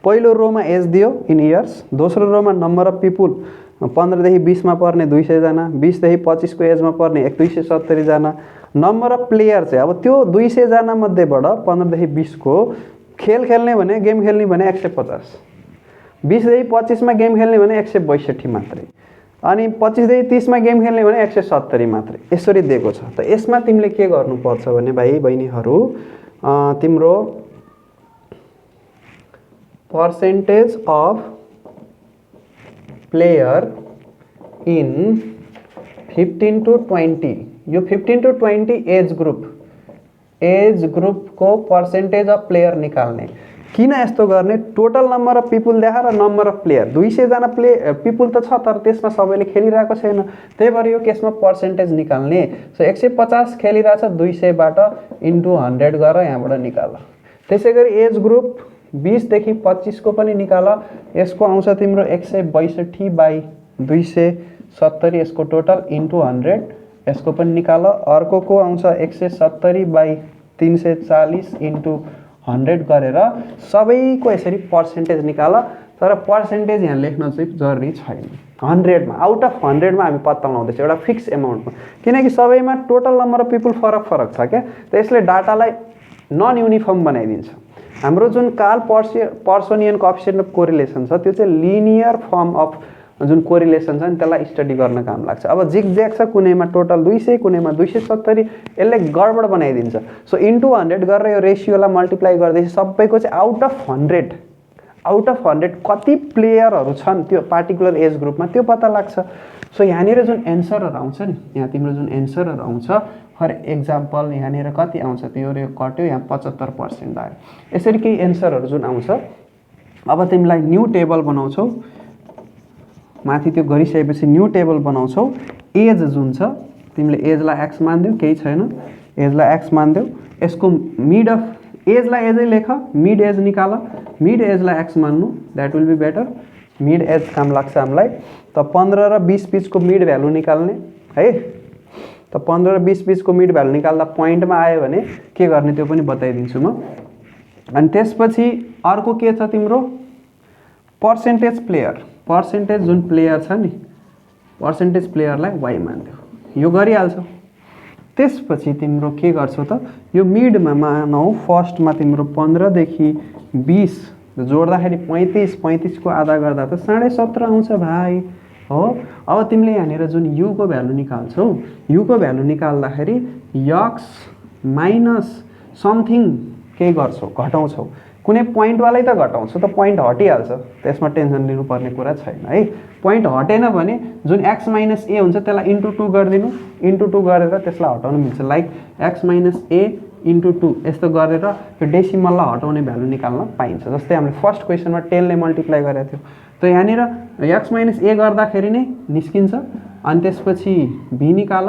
पहिलो रोमा एज दियो इन इयर्स, दोस्रो रोमा नम्बर अफ पिपुल 15 देखि 20 मा पर्ने 200 जना, 20 देखि 25 को एजमा पर्ने 270 जना, नम्बर अफ प्लेयर चाहिँ अब त्यो 200 जना मध्येबाट 15 देखि 20 को खेल खेल्ने भने गेम खेल्ने भने 150, 20 देखि 25 मा गेम खेल्ने भने 162 मात्रै, अनि 25 देखि 30 मा गेम खेल्ने भने 170 मात्रै, यसरी दिएको छ। त यसमा तिमीले के गर्नुपर्छ भने भाइ बहिनीहरू तिम्रो percentage of player in 15 to 20, यो 15 to 20 एज ग्रुपको पर्सेन्टेज अफ प्लेयर निकाल्ने। किन यस्तो गर्ने? टोटल नम्बर अफ पिपुल देखा र नम्बर अफ प्लेयर 200 जना पिपुल त छ तर त्यसमा सबैले खेलिरहेको छैन, त्यही भएर यो केसमा पर्सेन्टेज निकाल्ने। सो 150 खेलिरहेछ, 200 बाट इन्टु 100 गरेर यहाँबाट निकाल। त्यसै गरी एज ग्रुप 20 देखि 25 को पनि निकाल, यसको आउँछ तिम्रो 162 बाई 270, यसको टोटल इन्टु 100, यसको पनि निकाल। अर्को को आउँछ 170 बाई 340 इन्टु 100 गरेर सबैको यसरी पर्सेन्टेज निकाल। तर पर्सेन्टेज यहाँ लेख्न चाहिँ जरुरी छैन, 100 मा आउट अफ 100 मा हामी पत्ता लगाउँदैछौँ एउटा फिक्स एमाउन्टमा, किनकि सबैमा टोटल नम्बर अफ पिपुल फरक फरक छ क्या, त यसले डाटालाई नन युनिफर्म बनाइदिन्छ। हाम्रो जुन पर्सोनियन कोएफिसिएन्ट अफ कोरिलेसन छ त्यो चाहिँ लिनियर फर्म अफ जुन कोरिलेसन छ नि त्यसलाई स्टडी गर्न काम लाग्छ। अब जिगज्याग छ, कुनैमा टोटल 200 कुनैमा 270, यसले गडबड बनाइदिन्छ। सो इन्टु 100 गरेर यो रेसियोलाई मल्टिप्लाई गर्दैछ, सबैको चाहिँ आउट अफ 100 कति प्लेयरहरू छन् त्यो पार्टिकुलर एज ग्रुपमा त्यो पत्ता लाग्छ। सो यहाँनिर जुन एन्सरहरू आउँछ नि, यहाँ तिम्रो जुन एन्सरहरू आउँछ फर एक्जाम्पल यहाँनिर कति आउँछ त्यो कट्यो, यहाँ 75% आयो। यसरी केही एन्सरहरू जुन आउँछ, अब तिमीलाई न्यू टेबल बनाउँछौ, माथि त्यो गरिसकेपछि न्यू टेबल बनाउँछौ। एज जुन छ तिमीले एजलाई एक्स मान्देऊ, केही छैन, एजलाई एक्स मान्देऊ, यसको मिड अफ एजलाई एजै लेख, मिड एज निकाल, मिड एजलाई एक्स मान्नु, that will be better, mid age काम लाग्छ हामीलाई। त 15 र 20 बिचको मिड भ्यालु निकाल्ने है, त 15 र 20 बिचको मिड भ्यालु निकाल्दा पोइन्टमा आयो भने के गर्ने त्यो पनि बताइदिन्छु म। अनि त्यसपछि अर्को के छ तिम्रो पर्सेन्टेज प्लेयर, पर्सेन्टेज जुन प्लेयर छ नि पर्सेन्टेज प्लेयरलाई वाइ मान्थ्यो, यो गरिहाल्छौ। त्यसपछि तिम्रो के गर्छौ त, यो मिडमा मानौ फर्स्टमा तिम्रो 15 देखि 20 जोड्दाखेरि 35 को आधा गर्दा त 17.5 आउँछ भाइ हो। अब तिमीले यहाँनिर जुन यु को भ्यालु निकाल्छौ, यु को भ्यालु निकाल्दाखेरि यक्स माइनस समथिङ के गर्छौ घटाउँछौ, कुनै पोइन्टवालै त घटाउँछौ, त पोइन्ट हटिहाल्छ, त्यसमा टेन्सन लिनुपर्ने कुरा छैन है। पोइन्ट हटेन भने जुन एक्स माइनस ए हुन्छ त्यसलाई इन्टु 2 गरिदिनु, इन्टु 2 गरेर त्यसलाई हटाउनु मिल्छ, like x minus a into 2 यस्तो गरेर यो डेसिमललाई हटाउने भ्यालु निकाल्न पाइन्छ। जस्तै हामीले फर्स्ट क्वेसनमा 10 ले मल्टिप्लाई गरेको थियो, त यहाँनिर एक्स माइनस ए गर्दाखेरि नै निस्किन्छ। अनि त्यसपछि भी निकाल,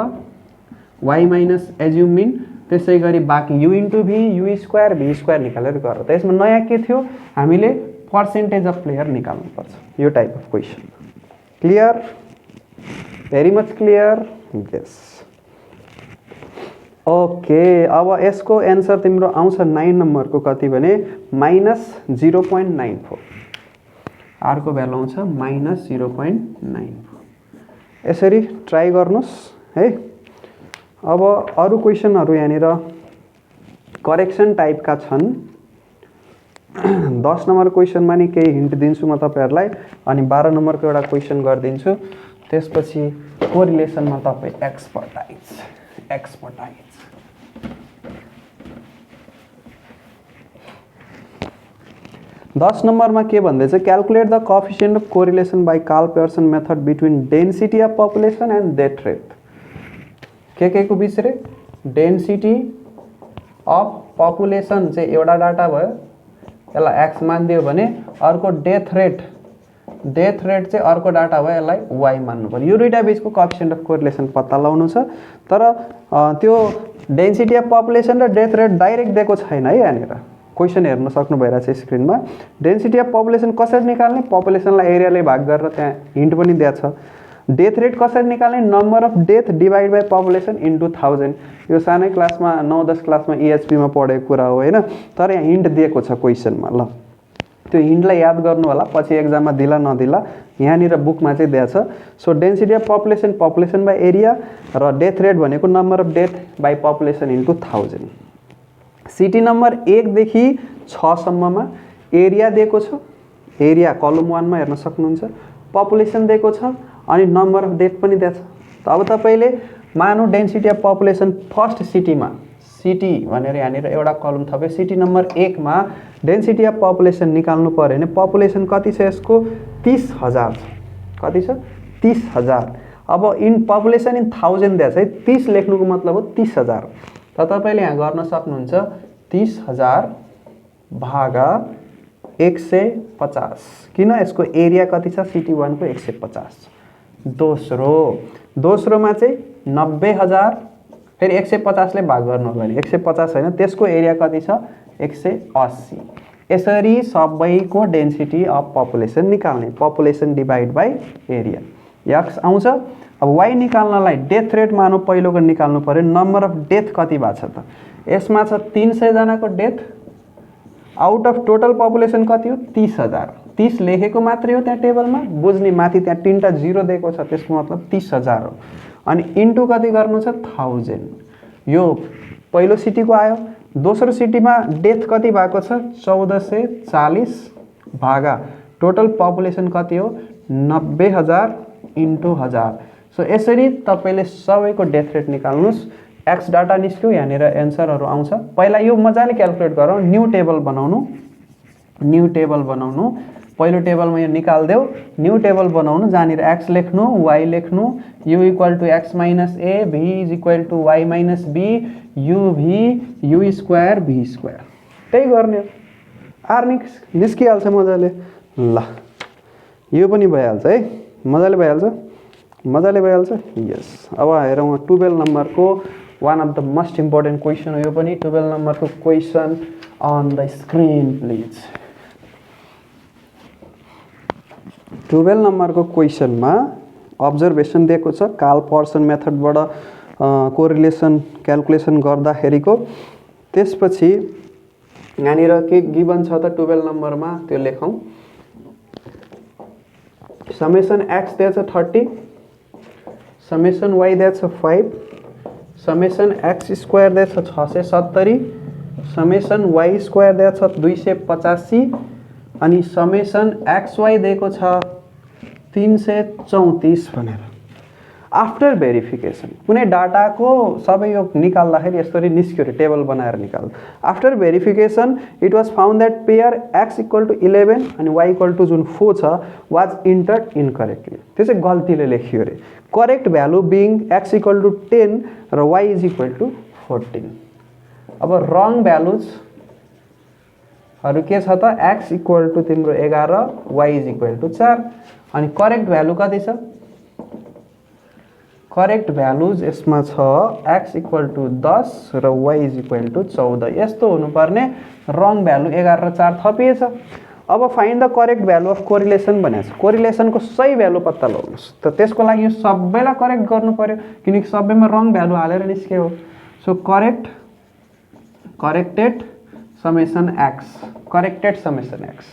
वाइ माइनस एज्युम मिन, त्यसै गरी बाँकी u into v, u square v square निकालेर गर। त यसमा नयाँ के थियो, हामीले पर्सेन्टेज अफ प्लेयर निकाल्नुपर्छ, यो type of question. Clear, very much clear, yes okay. अब यसको एन्सर तिम्रो आउँछ 9 नम्बरको कति भने -0.94, आरको भ्यालु आउँछ -0.94। यसरी ट्राई गर्नुस् है। अब अरु क्वेसनहरु यहाँनिर करेक्सन टाइपका छन्। 10 नम्बर क्वेसनमा नि केही हिन्ट दिन्छु म तपाईहरुलाई, अनि 12 नम्बरको एउटा क्वेसन गर्दिन्छु। त्यसपछि कोरिलेसनमा तपाई एक्सपर्टाइज। दस नम्बरमा के भन्दैछ, calculate the coefficient of correlation by Karl Pearson method between density of population and death rate. के को बीच रे, डेन्सिटी अफ पपुलेसन चाहिँ एउटा डाटा भयो, यसलाई एक्स मानिदियो भने अर्को डेथ रेट चाहिँ अर्को डाटा भयो, यसलाई वाई मान्नु पर्यो। यो दुईटा बीचको कोएफिसिएन्ट अफ कोरिलेसन पत्ता लगाउनु छ, तर त्यो डेन्सिटी अफ पपुलेसन र डेथ रेट डाइरेक्ट दिएको छैन है। यहाँनिर क्वेसन हेर्न सक्नु भइरहेछ स्क्रिनमा। डेन्सिटी अफ पपुलेसन कसरी निकाल्ने, पपुलेसनलाई एरियाले भाग गरेर त्यहाँ हिन्ट पनि दिएको छ। डेथ रेट कसरी निकाल्ने, number of death divide by population into 1000। यो सानै क्लासमा 9-10 क्लासमा EHP मा पढेको कुरा हो हैन, तर यहाँ हिन्ट दिएको छ क्वेसनमा। ल त्यो हिन्टलाई याद गर्नु होला, पछि एक्जाममा दिला नदिला यहाँनिर बुकमा चाहिँ दिएको छ। So density of population, population by area, र डेथ रेट भनेको number of death by population into 1000। City number 1 देखि 6 सम्ममा एरिया दिएको छ, एरिया कलम 1 मा हेर्न सक्नुहुन्छ, पपुलेसन दिएको छ अनि नम्बर अफ डेथ पनि दिएको छ। त अब तपाईले मानौ डेन्सिटी अफ पपुलेसन फर्स्ट सिटीमा, सिटी भनेर यहाँनिर एउटा कलम थप्यो, सिटी नम्बर 1 मा डेन्सिटी अफ पपुलेसन निकाल्नु पर्यो भने पपुलेसन कति छ यसको 30,000 छ। कति छ 30,000। अब इन पपुलेसन इन 1000 दिएको छ है, 30 लेख्नुको मतलब हो 30,000। त तपाईले यहाँ गर्न सक्नुहुन्छ 30,000 भागा 150, किन यसको एरिया कति छ सिटी 1 को 150। दोस्रोमा चाहिँ 90,000, फेरि 150 ले भाग गर्नु होला नि, 150 हैन, त्यसको एरिया कति छ 180। यसरी सबैको डेन्सिटी अफ पपुलेसन निकाल्ने, population divide by area, x आउँछ। अब वाई निकाल्नलाई डेथ रेट मानौ पहिलोको निकाल्नु पर्यो, नम्बर अफ डेथ कति भएको छ त, यसमा छ 300 जनाको death, out of total population कति हो 30,000। 30 लेखेको मात्रै हो त्यहाँ टेबलमा, बुझ्ने माथि त्यहाँ 3टा 0 दिएको छ, त्यसको मतलब 30,000 हो। अनि इन्टु कति गर्नु छ 1000। यो पहिलो सिटीको आयो। दोस्रो सिटीमा डेथ कति भएको छ 1440 भागा टोटल पपुलेसन कति हो 90,000 इन्टु 1000। सो यसरी तपाईले सबैको डेथ रेट निकाल्नुस्। एक्स डाटा निस्क्यो, यहाँनिर एन्सरहरू आउँछ। पहिला यो मजाले क्याल्कुलेट गरौँ, न्यू टेबल बनाउनु, पहिलो टेबलमा यो निकाल्देऊ, न्यू टेबल बनाउनु, जहाँनिर एक्स लेख्नु, वाई लेख्नु, u equal to x minus a, v is equal to y minus b, u v u square v square, त्यही गर्ने हो। आर निस्किहाल्छ मजाले। ल यो पनि भइहाल्छ है, मजाले भइहाल्छ। यस, अब हेरौँ 12 नम्बरको one of the most important question हो यो पनि। 12 नम्बरको question on the screen please. 12 नम्बरको क्वेसनमा अब्जर्भेसन दिएको छ, कार्ल पर्सन मेथडबाट कोरिलेसन क्याल्कुलेसन गर्दाखेरिको। त्यसपछि यहाँनिर के गिभन छ त 12 नम्बरमा त्यो लेखौँ। समेसन एक्स दिएको छ 30, समेसन वाई दिएको छ 5, समेसन एक्स स्क्वायर दिएको छ 670, समेसन वाई स्क्वायर दिएको छ 285 अनि समेसन एक्स वाई दिएको छ 334 भनेर। आफ्टर भेरिफिकेसन कुनै डाटाको सबै यो निकाल्दाखेरि यसरी निस्क्यो रे, टेबल बनाएर निकाल्दा। After verification it was found that pair x equal to 11 अनि वाई इक्वल टु जुन 4 छ वाज इन्टर्ड इनकरेक्टली, त्यो चाहिँ गल्तीले लेखियो रे। Correct value being x equal to 10 र वाई इज इक्वल टु 14। अब रङ भ्यालुज हरू के छ त, एक्स इक्वल टु तिम्रो 11, वाई इज इक्वल टु 4 अनि करेक्ट भ्यालु कति छ, करेक्ट भ्यालुज यसमा छ एक्स इक्वल टु 10 र वाई इज इक्वल टु 14। यस्तो हुनुपर्ने, रङ भ्यालु 11 र 4 थपिएछ। अब find the correct value of correlation भनेको छ, कोरिलेसनको सही भ्यालु पत्ता लगाउनुस्। त त्यसको लागि यो सबैलाई करेक्ट गर्नु पर्यो, किनकि सबैमा रङ भ्यालु हालेर निस्क्यो हो। सो करेक्टेड समेसन एक्स,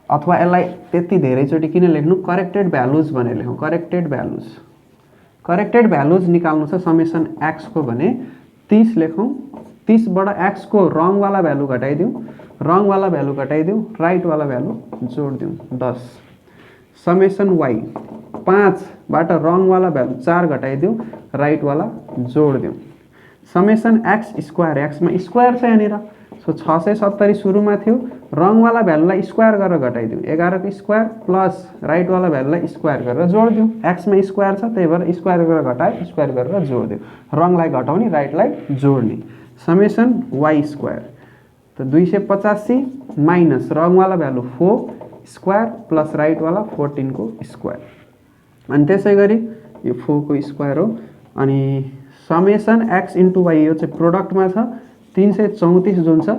अथवा यसलाई त्यति धेरैचोटि किन लेख्नु, करेक्टेड भ्यालुज भनेर लेखौँ। करेक्टेड भ्यालुज निकाल्नु छ समेसन एक्स को भने 30 लेखौँ। 30 बाट एक्स को रङ वाला भ्यालु घटाइदिउँ, राइट वाला भ्यालु जोडिदिउँ 10। समेसन वाई 5 बाट रङ वाला भ्यालु 4 घटाइदिउँ, राइट वाला जोडिदिउँ। समेसन एक्स स्क्वायर, एक्समा स्क्वायर छ यहाँनिर, सो 670 सुरुमा थियो, रङ वाला भ्यालुलाई स्क्वायर गरेर घटाइदिउँ, 11 को स्क्वायर प्लस राइट वाला भ्यालुलाई स्क्वायर गरेर जोडिदिउँ। एक्समा स्क्वायर छ त्यही भएर स्क्वायर गरेर घटाए, स्क्वायर गरेर जोडिदिउँ, रङलाई घटाउने राइटलाई जोड्ने। समेसन वाई स्क्वायर त 285 माइनस रङ वाला भ्यालु 4 स्क्वायर प्लस राइट वाला 14 को स्क्वायर अनि त्यसै गरी यो 4 को स्क्वायर हो। अनि समेसन एक्स इन्टु वाई यो चाहिँ प्रोडक्टमा छ 334 जुन छ।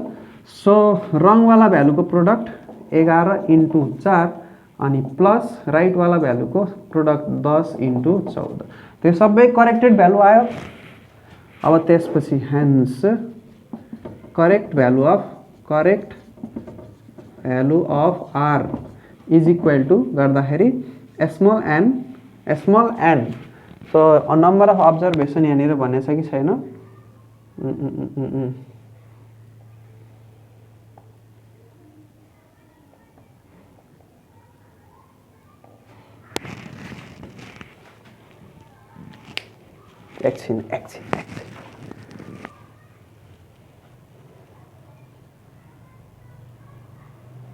सो रङ वाला भ्यालुको प्रोडक्ट 11 इन्टु 4 अनि प्लस राइट वाला भ्यालुको प्रोडक्ट 10 इन्टु 14। त्यो सबै करेक्टेड भ्यालु आयो। अब त्यसपछि hence correct value of value of r is equal to गर्दाखेरि small n so number of observation यहाँनिर भनेको छ कि छैन एकछिन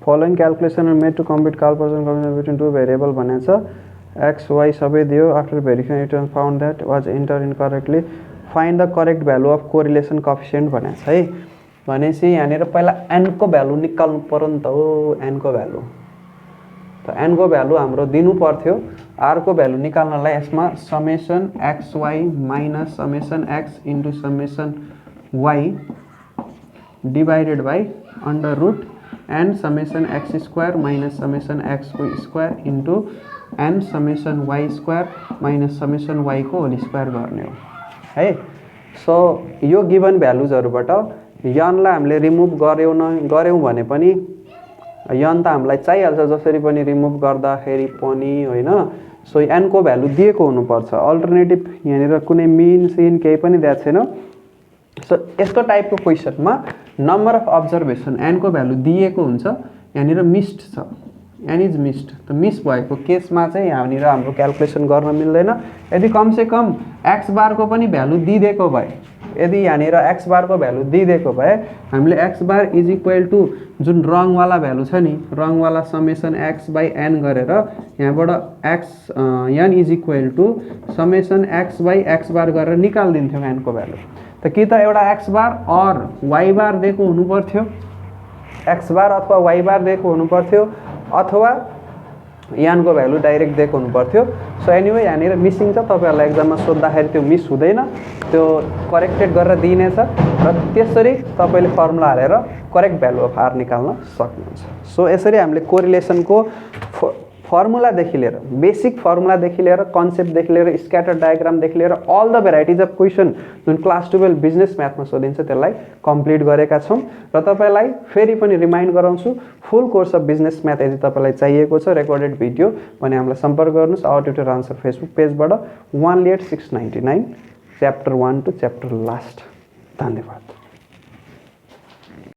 following calculation are made to compute correlation combination between two variable भनेको छ x y सबै दियो after verifying it and found that was entered incorrectly find the correct value of correlation coefficient भनेको छ है भनेपछि यहाँनिर पहिला n को भ्यालु निकाल्नु पर्यो नि त हो n को भ्यालु त n को भ्यालु हाम्रो दिनु पर्थ्यो r को भ्यालु निकाल्नलाई यसमा summation xy minus summation x into summation y divided by under root n summation x square minus summation x को square into n summation y square minus summation y को होल स्क्वायर गर्ने हो है सो यो गिभन भ्यालुजहरुबाट n लाई हामीले रिमुभ गर्यौं भने पनि n त हामीलाई चाहिहाल्छ जसरी पनि रिमुभ गर्दाखेरि पनि हैन सो n को भ्यालु दिएको हुनुपर्छ अल्टरनेटिभ यहाँनिर कुनै मिन सिन केही पनि दिएको छैन सो यस्तो टाइपको क्वेशनमा नम्बर अफ अब्जर्भेसन n को भ्यालु दिएको हुन्छ यहाँनिर मिस्ड छ n इज मिस्ड त मिस भएको केसमा चाहिँ यहाँनिर हाम्रो क्याल्कुलेसन गर्न मिल्दैन यदि कम से कम x बार को पनि भ्यालु दिएको भए यदि यहाँनिर x बार को भ्यालु दिएको भए हामीले x bar is equal to जुन रङ वाला भ्यालु छ नि रङ वाला समेसन x बाइ n गरेर यहाँबाट x n is equal to summation x by x bar गरेर निकाल्दिन्थ्यौ n को भ्यालु त कि त एउटा x बार और y बार दिएको हुनु पर्थ्यो x बार अथवा y बार दिएको हुनु पर्थ्यो अथवा n को भ्यालु डाइरेक्ट दिएको हुनु पर्थ्यो सो एनीवे यहाँनिर मिसिङ छ तपाईहरुलाई एक्जाममा सोध्दाखेरि त्यो मिस हुँदैन त्यो करेक्टेड गरेर दिइनेछ र त्यसरी तपाईले फर्मुला हालेर करेक्ट भ्यालु अफ r निकाल्न सक्नुहुन्छ सो यसरी हामीले कोरिलेसनको फर्मुला देखि लिएर बेसिक फर्मुला देखि लिएर कन्सेप्ट देखि लिएर स्क्याटर डायग्राम देखि लिएर all the varieties of question जुन क्लास 12 बिजनेस म्याथमा सोधिन्छ त्यसलाई कम्प्लिट गरेका छौं र तपाईलाई फेरि पनि रिमाइन्ड गराउँछु फुल कोर्स अफ बिजनेस म्याथ यदि तपाईलाई चाहिएको छ रेकर्डेड भिडियो भने हामीलाई सम्पर्क गर्नुस् आवर ट्युटर आन्सर फेसबुक पेजबाट 18699 च्याप्टर 1 टु च्याप्टर लास्ट धन्यवाद